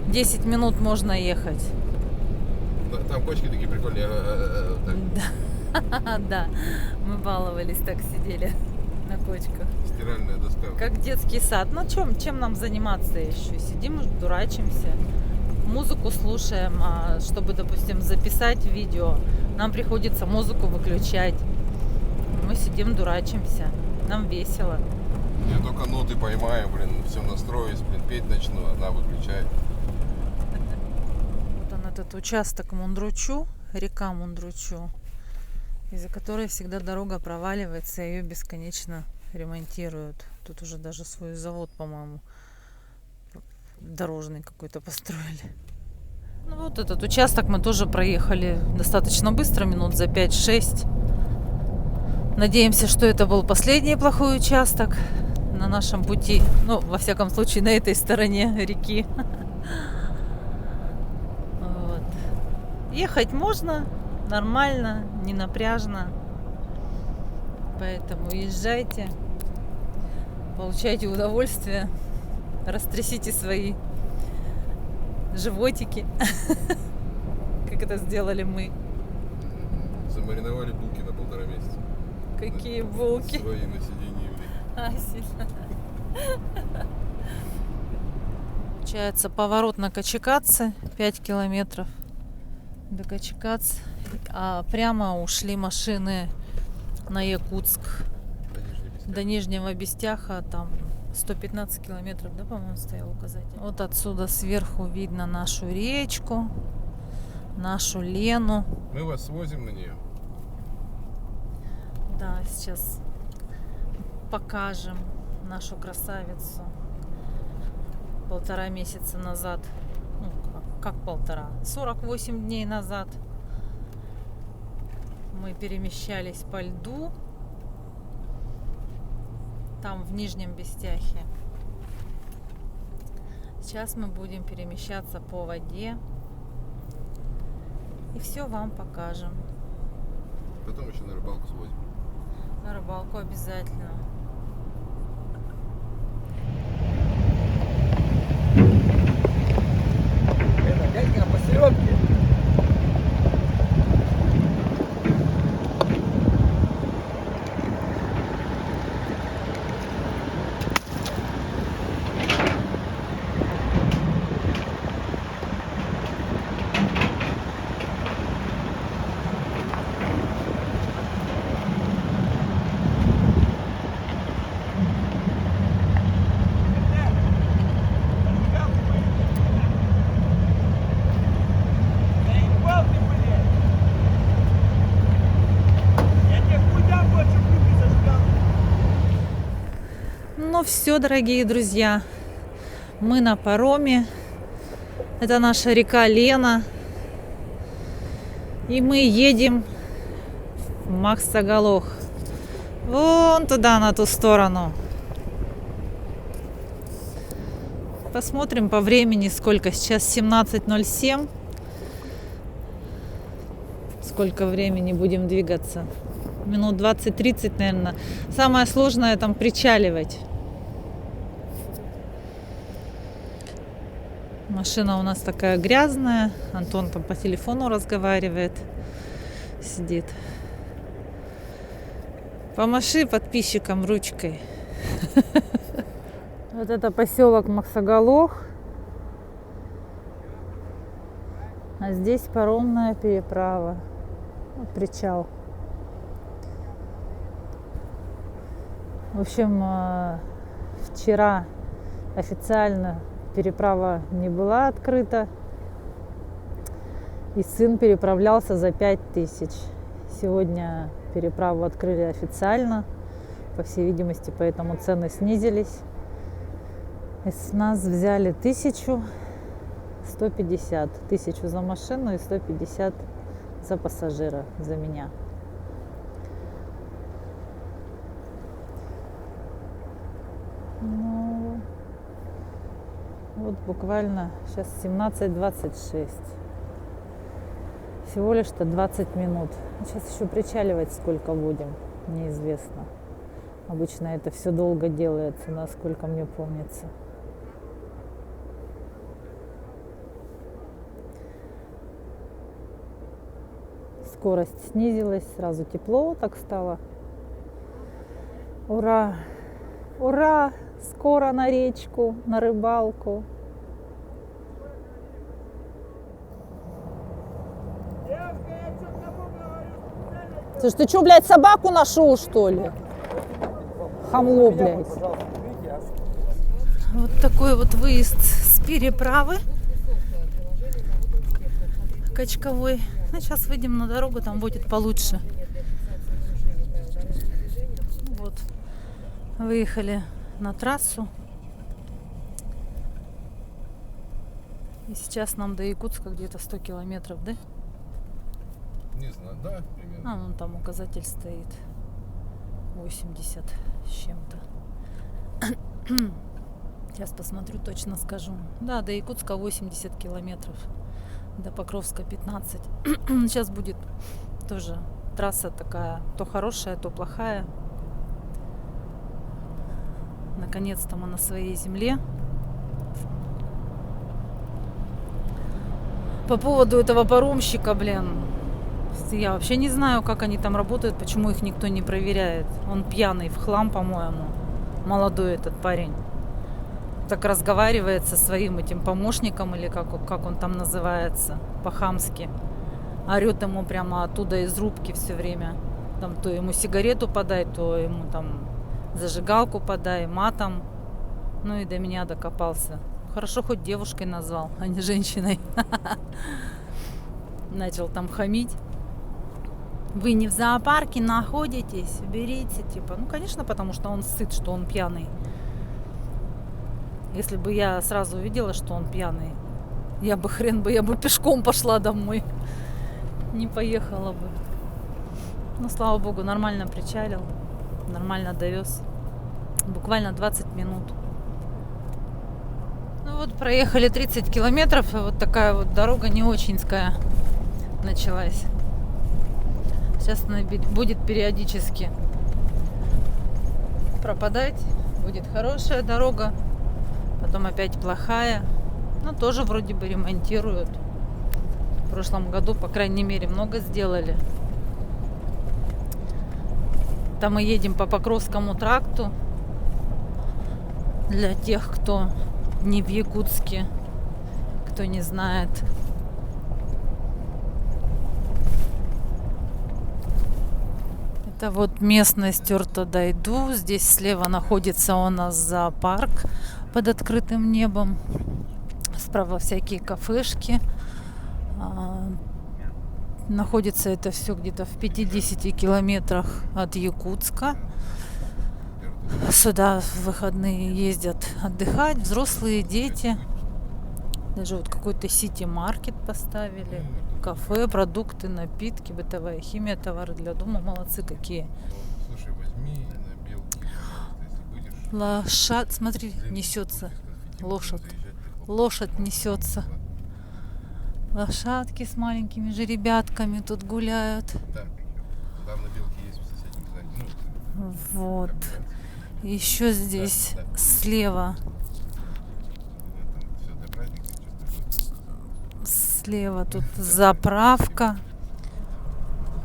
D: 10 минут можно ехать.
B: Там кочки такие прикольные. Так.
D: Да, мы баловались, так сидели на кочках.
B: Стиральная доска.
D: Как детский сад. Ну, чем нам заниматься еще? Сидим, дурачимся. Музыку слушаем, а чтобы, допустим, записать видео, нам приходится музыку выключать. Мы сидим, дурачимся. Нам весело.
B: Я только ноты поймаю, все настроюсь, петь начну, она выключает.
D: Вот он, этот участок Мундручу, река Мундручу, из-за которой всегда дорога проваливается, ее бесконечно ремонтируют. Тут уже даже свой завод, по-моему, дорожный какой-то построили. Ну вот этот участок мы тоже проехали достаточно быстро, минут за 5-6. Надеемся, что это был последний плохой участок на нашем пути. Ну, во всяком случае, на этой стороне реки. Вот. Ехать можно нормально, не напряжно. Поэтому езжайте. Получайте удовольствие. Растрясите свои животики, как это сделали мы.
B: Замариновали булки на 1,5 месяца.
D: Какие булки.
B: Свои на сиденье Юли.
D: Сильно. Получается, поворот на Качекаце 5 километров до Качекац, а прямо ушли машины на Якутск до Нижнего Бестяха, там 115 километров, да, по-моему, стоял указатель. Вот отсюда сверху видно нашу речку, нашу Лену.
B: Мы вас свозим на нее.
D: Да, сейчас покажем нашу красавицу. 1,5 месяца назад, ну как 1,5, 48 дней назад мы перемещались по льду, там в Нижнем Бестяхе. Сейчас мы будем перемещаться по воде и все вам покажем.
B: Потом еще на рыбалку свозим.
D: На рыбалку обязательно.
E: Это дядька посередке.
D: Ну все, дорогие друзья, мы на пароме. Это наша река Лена. И мы едем в Махсагалох. Вон туда, на ту сторону. Посмотрим по времени, сколько. Сейчас 17:07. Сколько времени будем двигаться? Минут 20-30, наверное. Самое сложное там причаливать. Машина у нас такая грязная. Антон там по телефону разговаривает. Сидит. Помаши подписчикам ручкой. Вот это поселок Махсагалох. А здесь паромная переправа. Вот причал. В общем, вчера официально переправа не была открыта, и сын переправлялся за 5000. Сегодня переправу открыли официально, по всей видимости, поэтому цены снизились. И с нас взяли 1150. 1000 за машину и 150 за пассажира, за меня. Ну, вот буквально сейчас 17:26. Всего лишь-то 20 минут. Сейчас еще причаливать сколько будем, неизвестно. Обычно это все долго делается, насколько мне помнится. Скорость снизилась, сразу тепло так стало. Ура! Ура! Скоро на речку, на рыбалку. Слушай, ты что, блядь, собаку нашел, что ли? Хамло, блядь. Вот такой вот выезд с переправы Качковой. Ну, сейчас выйдем на дорогу, там будет получше. Вот. Выехали на трассу. И сейчас нам до Якутска где-то 100 километров, да?
B: Не знаю, да, примерно.
D: А, вон там указатель стоит. 80 с чем-то. Сейчас посмотрю, точно скажу. Да, до Якутска 80 километров. До Покровска 15. Сейчас будет тоже трасса такая, то хорошая, то плохая. Наконец-то мы на своей земле. По поводу этого паромщика, блин, я вообще не знаю, как они там работают, почему их никто не проверяет. Он пьяный в хлам, по-моему, молодой этот парень. Так разговаривает со своим этим помощником, или как он там называется, по-хамски. Орет ему прямо оттуда из рубки все время. Там то ему сигарету подай, то ему там зажигалку подай, матом. Ну и до меня докопался. Хорошо, хоть девушкой назвал, а не женщиной. Начал там хамить. Вы не в зоопарке находитесь, берите, типа. Ну, конечно, потому что он сыт, что он пьяный. Если бы я сразу увидела, что он пьяный, я бы пешком пошла домой. Не поехала бы. Ну, слава богу, нормально причалил, нормально довез. Буквально 20 минут. Ну вот, проехали 30 километров, и вот такая вот дорога не очинская началась. Сейчас она будет периодически пропадать. Будет хорошая дорога, потом опять плохая. Но тоже вроде бы ремонтируют. В прошлом году, по крайней мере, много сделали. Там мы едем по Покровскому тракту. Для тех, кто не в Якутске, кто не знает. Это вот местность Орто-Дайду. Здесь слева находится у нас зоопарк под открытым небом. Справа всякие кафешки. Находится это все где-то в 50 километрах от Якутска. Сюда в выходные ездят отдыхать взрослые, дети. Даже вот какой-то сити-маркет поставили. Кафе, продукты, напитки, бытовая химия, товары для дома. Молодцы какие.
B: Слушай, возьми на белке, если будешь...
D: Лошадь, смотри, несется. Лошадь несется. Лошадки с маленькими жеребятками тут гуляют.
B: Там на белке есть в соседнем здании.
D: Вот. Еще здесь слева. Слева тут заправка.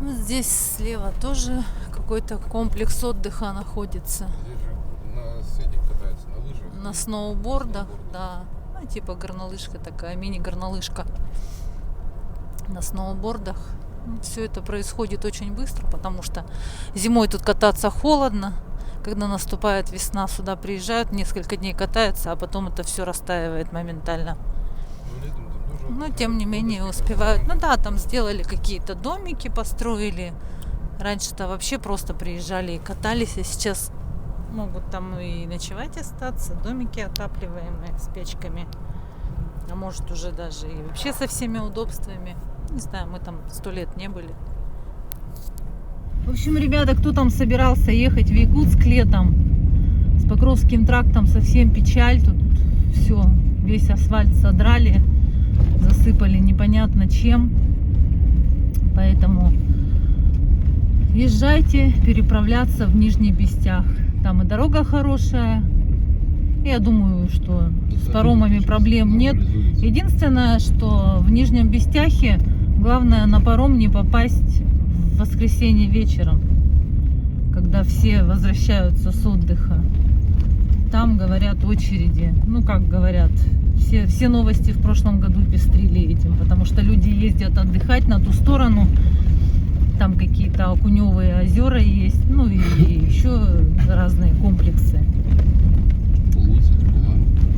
D: Вот здесь слева тоже какой-то комплекс отдыха находится.
B: Здесь же на этих катаются, на лыжах.
D: На сноубордах, да. Ну, типа горнолыжка такая, мини-горнолыжка. На сноубордах. Все это происходит очень быстро, потому что зимой тут кататься холодно. Когда наступает весна, сюда приезжают, несколько дней катаются, а потом это все растаивает моментально. Но тем не менее успевают. Ну да, там сделали какие-то домики, построили. Раньше-то вообще просто приезжали и катались, а сейчас могут там и ночевать остаться. Домики отапливаемые с печками. А может уже даже и вообще со всеми удобствами. Не знаю, мы там 100 лет не были.
A: В общем, ребята, кто там собирался ехать в Якутск летом, с Покровским трактом совсем печаль. Тут все, весь асфальт содрали, засыпали непонятно чем. Поэтому езжайте переправляться в Нижний Бестях. Там и дорога хорошая. Я думаю, что с паромами проблем нет. Единственное, что в Нижнем Бестяхе главное на паром не попасть в воскресенье вечером, когда все возвращаются с отдыха. Там, говорят, очереди. Ну, как говорят, все новости в прошлом году пестрили этим, потому что люди ездят отдыхать на ту сторону. Там какие-то окуневые озера есть, ну и еще разные комплексы.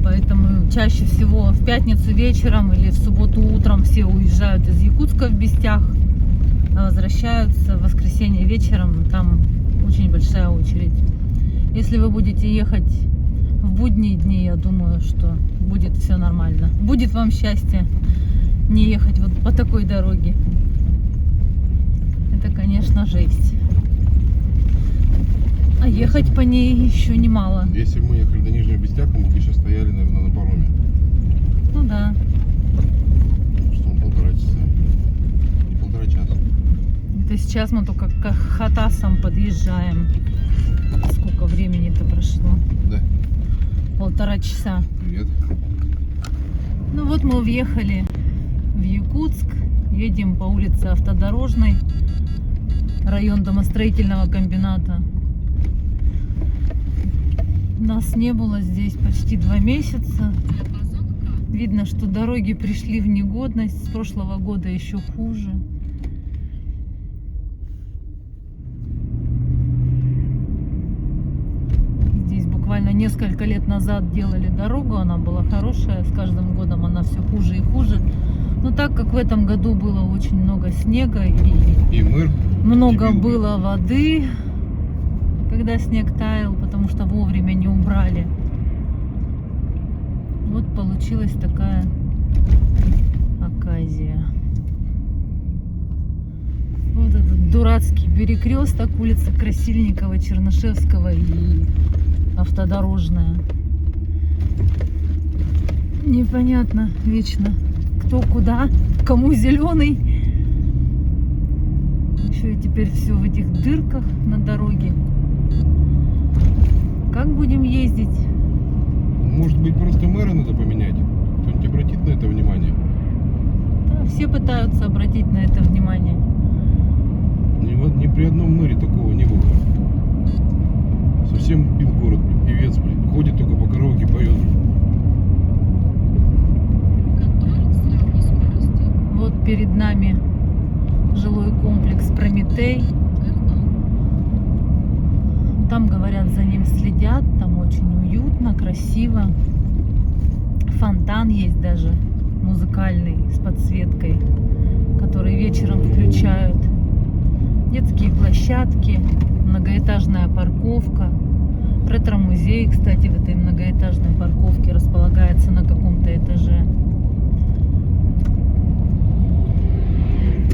A: Поэтому чаще всего в пятницу вечером или в субботу утром все уезжают из Якутска в Бестях, а возвращаются в воскресенье вечером. Там очень большая очередь. Если вы будете ехать в будние дни, я думаю, что будет все нормально. Будет вам счастье не ехать вот по такой дороге. Это, конечно, жесть. А ехать по ней еще немало.
B: Если бы мы ехали до Нижнего Бестяка, мы бы сейчас стояли, наверное, на пароме.
A: Ну да.
B: Что он 1,5 часа. Не 1,5 часа.
A: Это сейчас мы только к Хатасам подъезжаем. Сколько времени-то прошло?
B: Да.
A: 1,5 часа.
B: Привет.
A: Ну вот мы въехали в Якутск. Едем по улице Автодорожной, район домостроительного комбината. Нас не было здесь почти 2 месяца. Видно, что дороги пришли в негодность. С прошлого года еще хуже. Здесь буквально несколько лет назад делали дорогу. Она была хорошая. С каждым годом она все хуже и хуже. Но так как в этом году было очень много снега и
B: мэр
A: много
B: дебил.
A: было воды, когда снег таял, потому что вовремя не убрали. Вот получилась такая оказия. Вот этот дурацкий перекресток, улица Красильникова, Чернышевского и Автодорожная. Непонятно вечно, кто куда, кому зеленый. Еще и теперь все в этих дырках на дороге. Как будем ездить?
B: Может быть, просто мэра надо поменять? Кто-нибудь обратит на это внимание?
A: Да, все пытаются обратить на это внимание.
B: Ни при одном мэре такого не было. Совсем бил город, певец, блин. Ходит только по караоке, поет.
A: Вот перед нами жилой комплекс Прометей. Там, говорят, за ним следят. Там очень уютно, красиво. Фонтан есть даже музыкальный с подсветкой, который вечером включают. Детские площадки, многоэтажная парковка. Ретро-музей, кстати, в этой многоэтажной парковке располагается на каком-то этаже.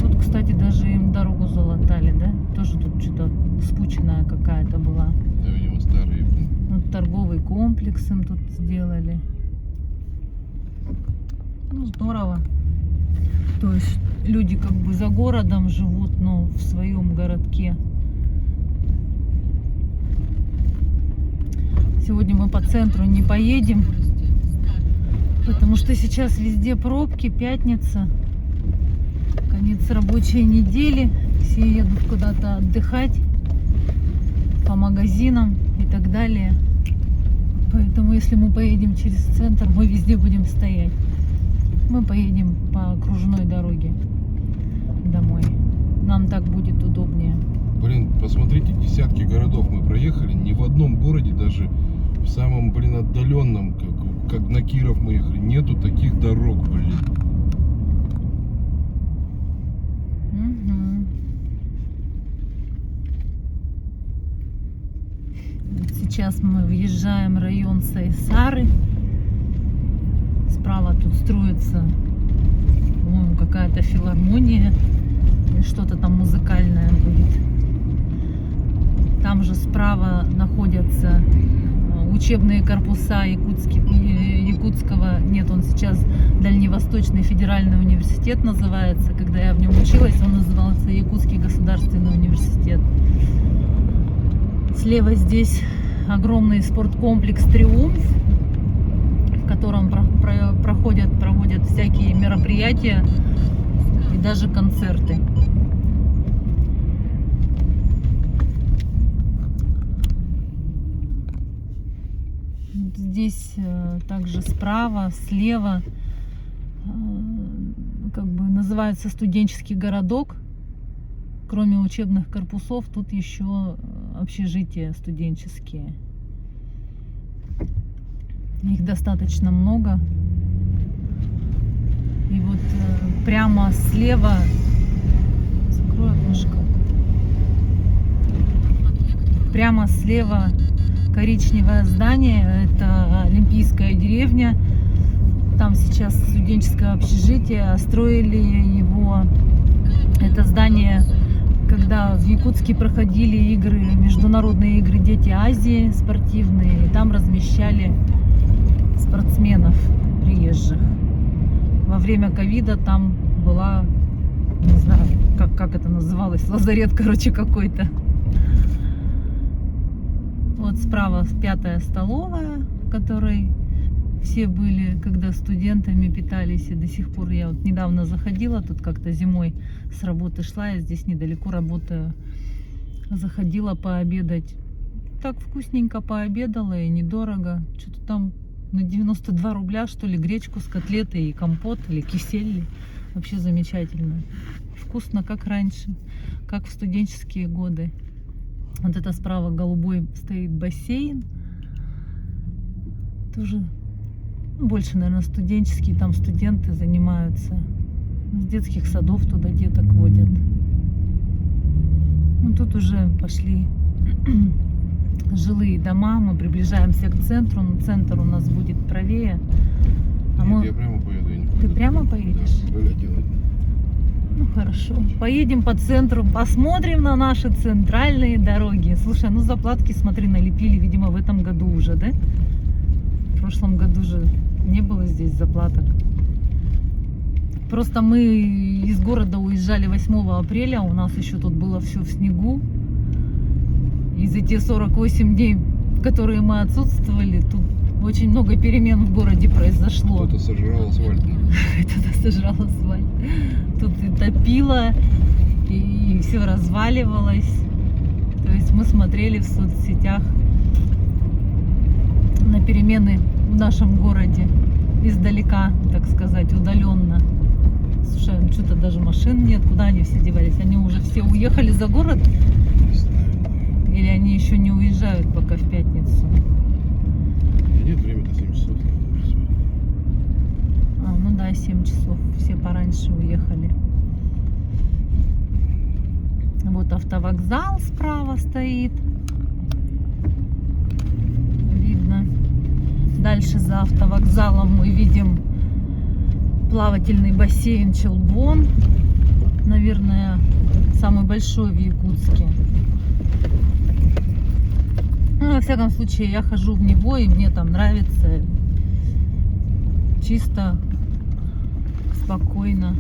A: Тут, кстати, даже им дорогу залатали, да? Тоже тут что-то спученная какая-то была.
B: Да, видимо, старые.
A: Вот торговый комплекс им тут сделали. Ну, здорово. То есть люди как бы за городом живут, но в своем городке. Сегодня мы по центру не поедем, потому что сейчас везде пробки, пятница, конец рабочей недели, все едут куда-то отдыхать, по магазинам и так далее. Поэтому если мы поедем через центр, мы везде будем стоять. Мы поедем по окружной дороге домой. Нам так будет удобнее.
B: Блин, посмотрите, десятки городов мы проехали. Ни в одном городе, даже в самом, блин, отдаленном, как на Киров мы ехали, нету таких дорог, блин.
A: Мгм. Вот сейчас мы въезжаем в район Сайсары. Справа тут строится, по-моему, какая-то филармония или что-то там музыкальное будет. Там же справа находятся учебные корпуса Якутского, нет, он сейчас Дальневосточный федеральный университет называется. Когда я в нем училась, он назывался Якутский государственный университет. Слева здесь огромный спорткомплекс «Триумф», в котором проводят всякие мероприятия и даже концерты. Здесь также справа, слева как бы называется студенческий городок. Кроме учебных корпусов, тут еще общежития студенческие. Их достаточно много. И вот прямо слева, закрой окошко, прямо слева коричневое здание, это Олимпийская деревня. Там сейчас студенческое общежитие. Строили его, это здание, когда в Якутске проходили игры, международные игры «Дети Азии» спортивные. И там размещали спортсменов приезжих. Во время ковида там была, не знаю, как это называлось, лазарет, короче, какой-то. Вот справа 5-я столовая, которой все были, когда студентами питались, и до сих пор я вот недавно заходила, тут как-то зимой с работы шла, я здесь недалеко работаю, заходила пообедать. Так вкусненько пообедала и недорого. Что-то там на 92 рубля, что ли, гречку с котлетой и компот или кисель. Вообще замечательно. Вкусно, как раньше, как в студенческие годы. Вот это справа голубой стоит бассейн. Тоже больше, наверное, студенческий. Там студенты занимаются. С детских садов туда деток водят. Ну, тут уже пошли жилые дома. Мы приближаемся к центру. Но центр у нас будет правее. А
B: Нет,
A: мы...
B: я прямо поеду. Я не
A: Ты
B: поеду.
A: прямо поедешь?
B: Да, Оля делает.
A: Ну хорошо. Поедем по центру, посмотрим на наши центральные дороги. Слушай, ну заплатки, смотри, налепили, видимо, в этом году уже, да? В прошлом году же не было здесь заплаток. Просто мы из города уезжали 8 апреля, у нас еще тут было все в снегу. И за те 48 дней, которые мы отсутствовали, тут очень много перемен в городе произошло.
B: Кто-то сожрал асфальт.
A: Кто-то сожрал асфальт. Тут и топило, и все разваливалось. То есть мы смотрели в соцсетях на перемены в нашем городе издалека, так сказать, удаленно. Слушай, ну что-то даже машин нет, куда они все девались? Они уже все уехали за город?
B: Не знаю.
A: Или они еще не уезжают пока в пятницу?
B: Да нет, время-то 7 часов. Всё.
A: А, ну да, 7 часов. Все пораньше уехали. Вот автовокзал справа стоит. Видно. Дальше за автовокзалом мы видим плавательный бассейн Челбон. Наверное, самый большой в Якутске. Ну, во всяком случае, я хожу в него, и мне там нравится. Чисто, спокойно.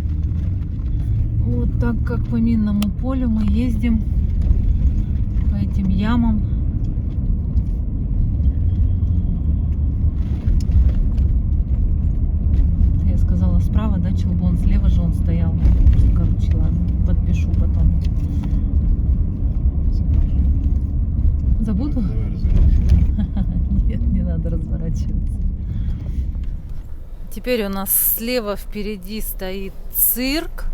A: Вот так как по минному полю мы ездим по этим ямам. Я сказала справа, да, Челбон, слева же он стоял. Короче, ладно, подпишу потом. Забуду?
B: Давай развернись.
A: Нет, не надо разворачиваться. Теперь у нас слева впереди стоит цирк.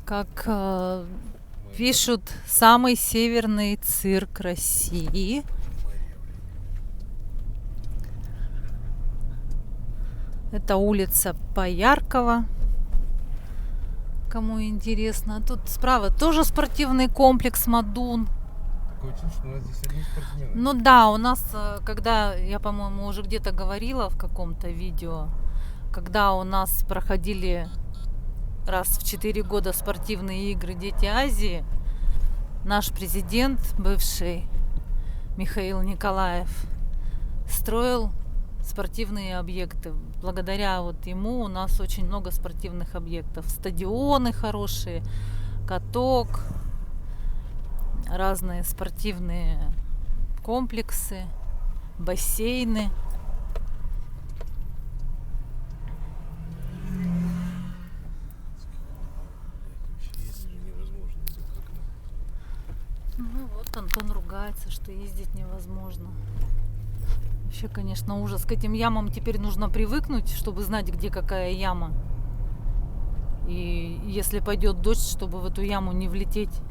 A: Как пишут, самый северный цирк России. Это улица Пояркова. Кому интересно. Тут справа тоже спортивный комплекс Мадун.
B: Такое чувство, что у нас здесь одни спортсмены.
A: Ну да, у нас, когда, я, по-моему, уже где-то говорила в каком-то видео, когда у нас проходили раз в 4 года спортивные игры «Дети Азии», наш президент, бывший Михаил Николаев, строил спортивные объекты. Благодаря вот ему у нас очень много спортивных объектов. Стадионы хорошие, каток, разные спортивные комплексы, бассейны.
B: Вообще ездить же невозможно.
A: Ну вот Антон ругается, что ездить невозможно. Вообще, конечно, ужас. К этим ямам теперь нужно привыкнуть, чтобы знать, где какая яма. И если пойдет дождь, чтобы в эту яму не влететь.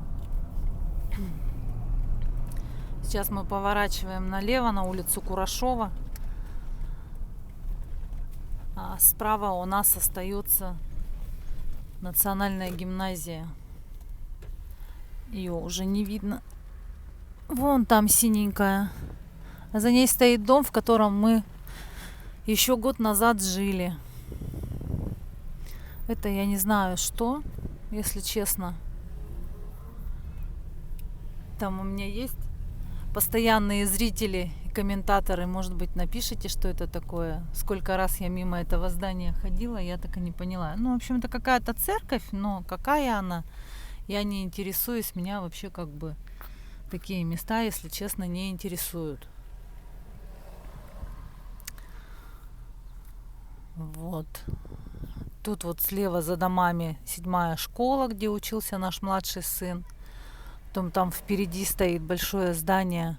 A: Сейчас мы поворачиваем налево на улицу Курашова. А справа у нас остается национальная гимназия. Ее уже не видно. Вон там синенькая. А за ней стоит дом, в котором мы еще год назад жили. Это я не знаю что, если честно. Там у меня есть постоянные зрители и комментаторы. Может быть, напишите, что это такое. Сколько раз я мимо этого здания ходила, я так и не поняла. Ну, в общем, это какая-то церковь, но какая она, я не интересуюсь. Меня вообще как бы такие места, если честно, не интересуют.
D: Вот. Тут вот слева за домами 7-я школа, где учился наш младший сын. Потом там впереди стоит большое здание.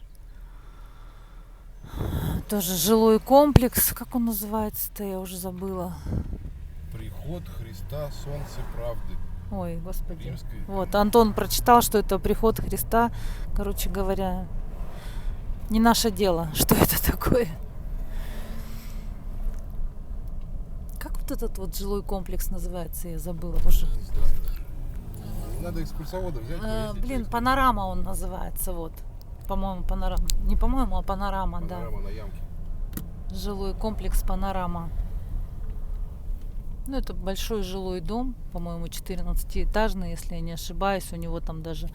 D: Тоже жилой комплекс. Как он называется-то, я уже забыла.
B: Приход Христа, солнце правды.
D: Ой, господи.
B: Римской.
D: Вот, Антон прочитал, что это приход Христа. Короче говоря, не наше дело, что это такое. Как вот этот вот жилой комплекс называется, я забыла уже.
B: Не знаю. Надо экскурсовода взять. поездить
D: Блин,
B: через
D: панорама он называется, вот. По-моему, панорама. Не по-моему, а панорама,
B: Панорама на ямке.
D: да. Жилой комплекс Панорама. Ну, это большой жилой дом, по-моему, 14-этажный, если я не ошибаюсь. У него там даже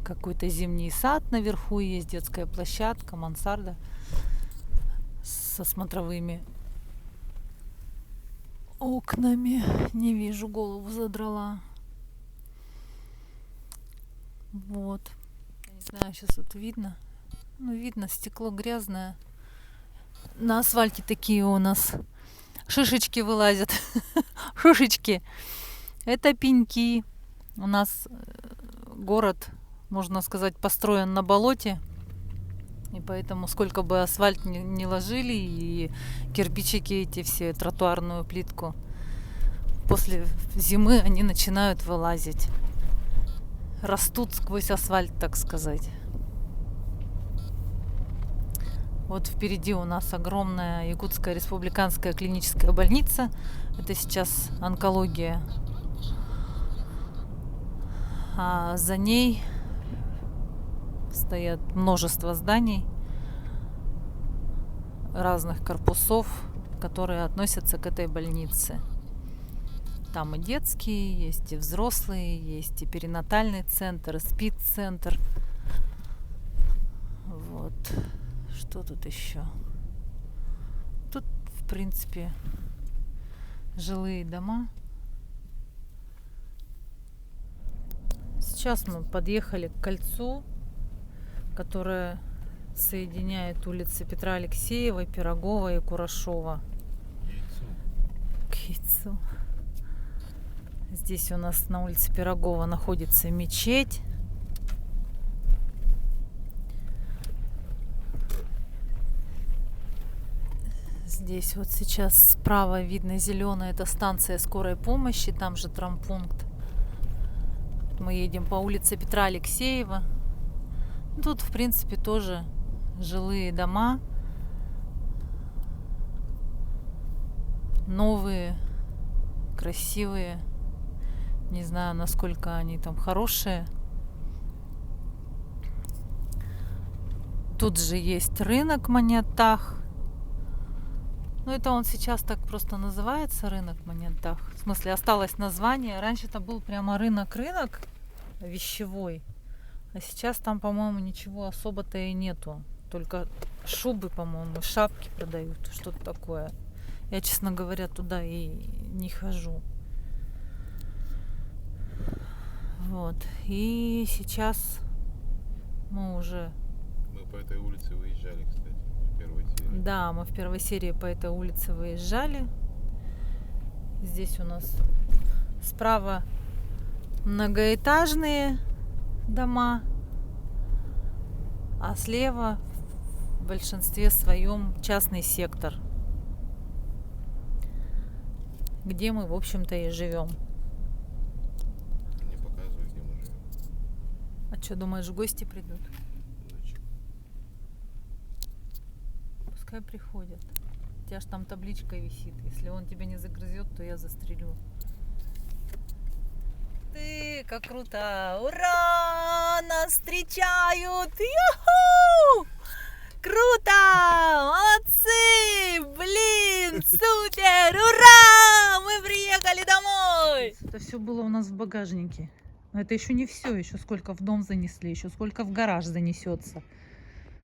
D: какой-то зимний сад наверху есть, детская площадка, мансарда со смотровыми окнами. Не вижу, голову задрала. Вот. Я не знаю, сейчас вот видно. Ну, видно, стекло грязное. На асфальте такие у нас шишечки вылазят. Шишечки. Это пеньки. У нас город, можно сказать, построен на болоте. И поэтому сколько бы асфальт не ложили и кирпичики эти все, тротуарную плитку, после зимы они начинают вылазить. Растут сквозь асфальт, так сказать. Вот впереди у нас огромная Якутская республиканская клиническая больница. Это сейчас онкология. А за ней стоят множество зданий разных корпусов, которые относятся к этой больнице. Там и детские, есть и взрослые, есть и перинатальный центр, и СПИД-центр. Вот. Что тут еще? Тут, в принципе, жилые дома. Сейчас мы подъехали к кольцу, которое соединяет улицы Петра Алексеева, Пирогова и Курашова. К яйцу. Здесь у нас на улице Пирогова находится мечеть. Здесь вот сейчас справа видно зеленая, это станция скорой помощи, там же травмпункт. Мы едем по улице Петра Алексеева. Тут, в принципе, тоже жилые дома. Новые, красивые. Не знаю, насколько они там хорошие. Тут же есть рынок Маньятах. Ну, это он сейчас так просто называется, рынок Маньятах. В смысле, осталось название. Раньше это был прямо рынок вещевой. А сейчас там, по-моему, ничего особо-то и нету. Только шубы, по-моему, шапки продают. Что-то такое. Я, честно говоря, туда и не хожу. Вот. И сейчас мы уже...
B: Мы по этой улице выезжали, кстати, в первой серии.
D: Да, мы в первой серии по этой улице выезжали. Здесь у нас справа многоэтажные дома, а слева в большинстве своем частный сектор, где мы, в общем-то, и живем.
B: Не показывай, где мы живем.
D: А что, думаешь, гости придут?
B: Зачем?
D: Пускай приходят. У тебя ж там табличка висит. Если он тебя не загрызет, то я застрелю. Ты, как круто! Ура! Нас встречают! Ю-ху! Круто! Молодцы! Блин, супер! Ура! Мы приехали домой!
A: Это все было у нас в багажнике. Но это еще не все. Еще сколько в дом занесли, еще сколько в гараж занесется.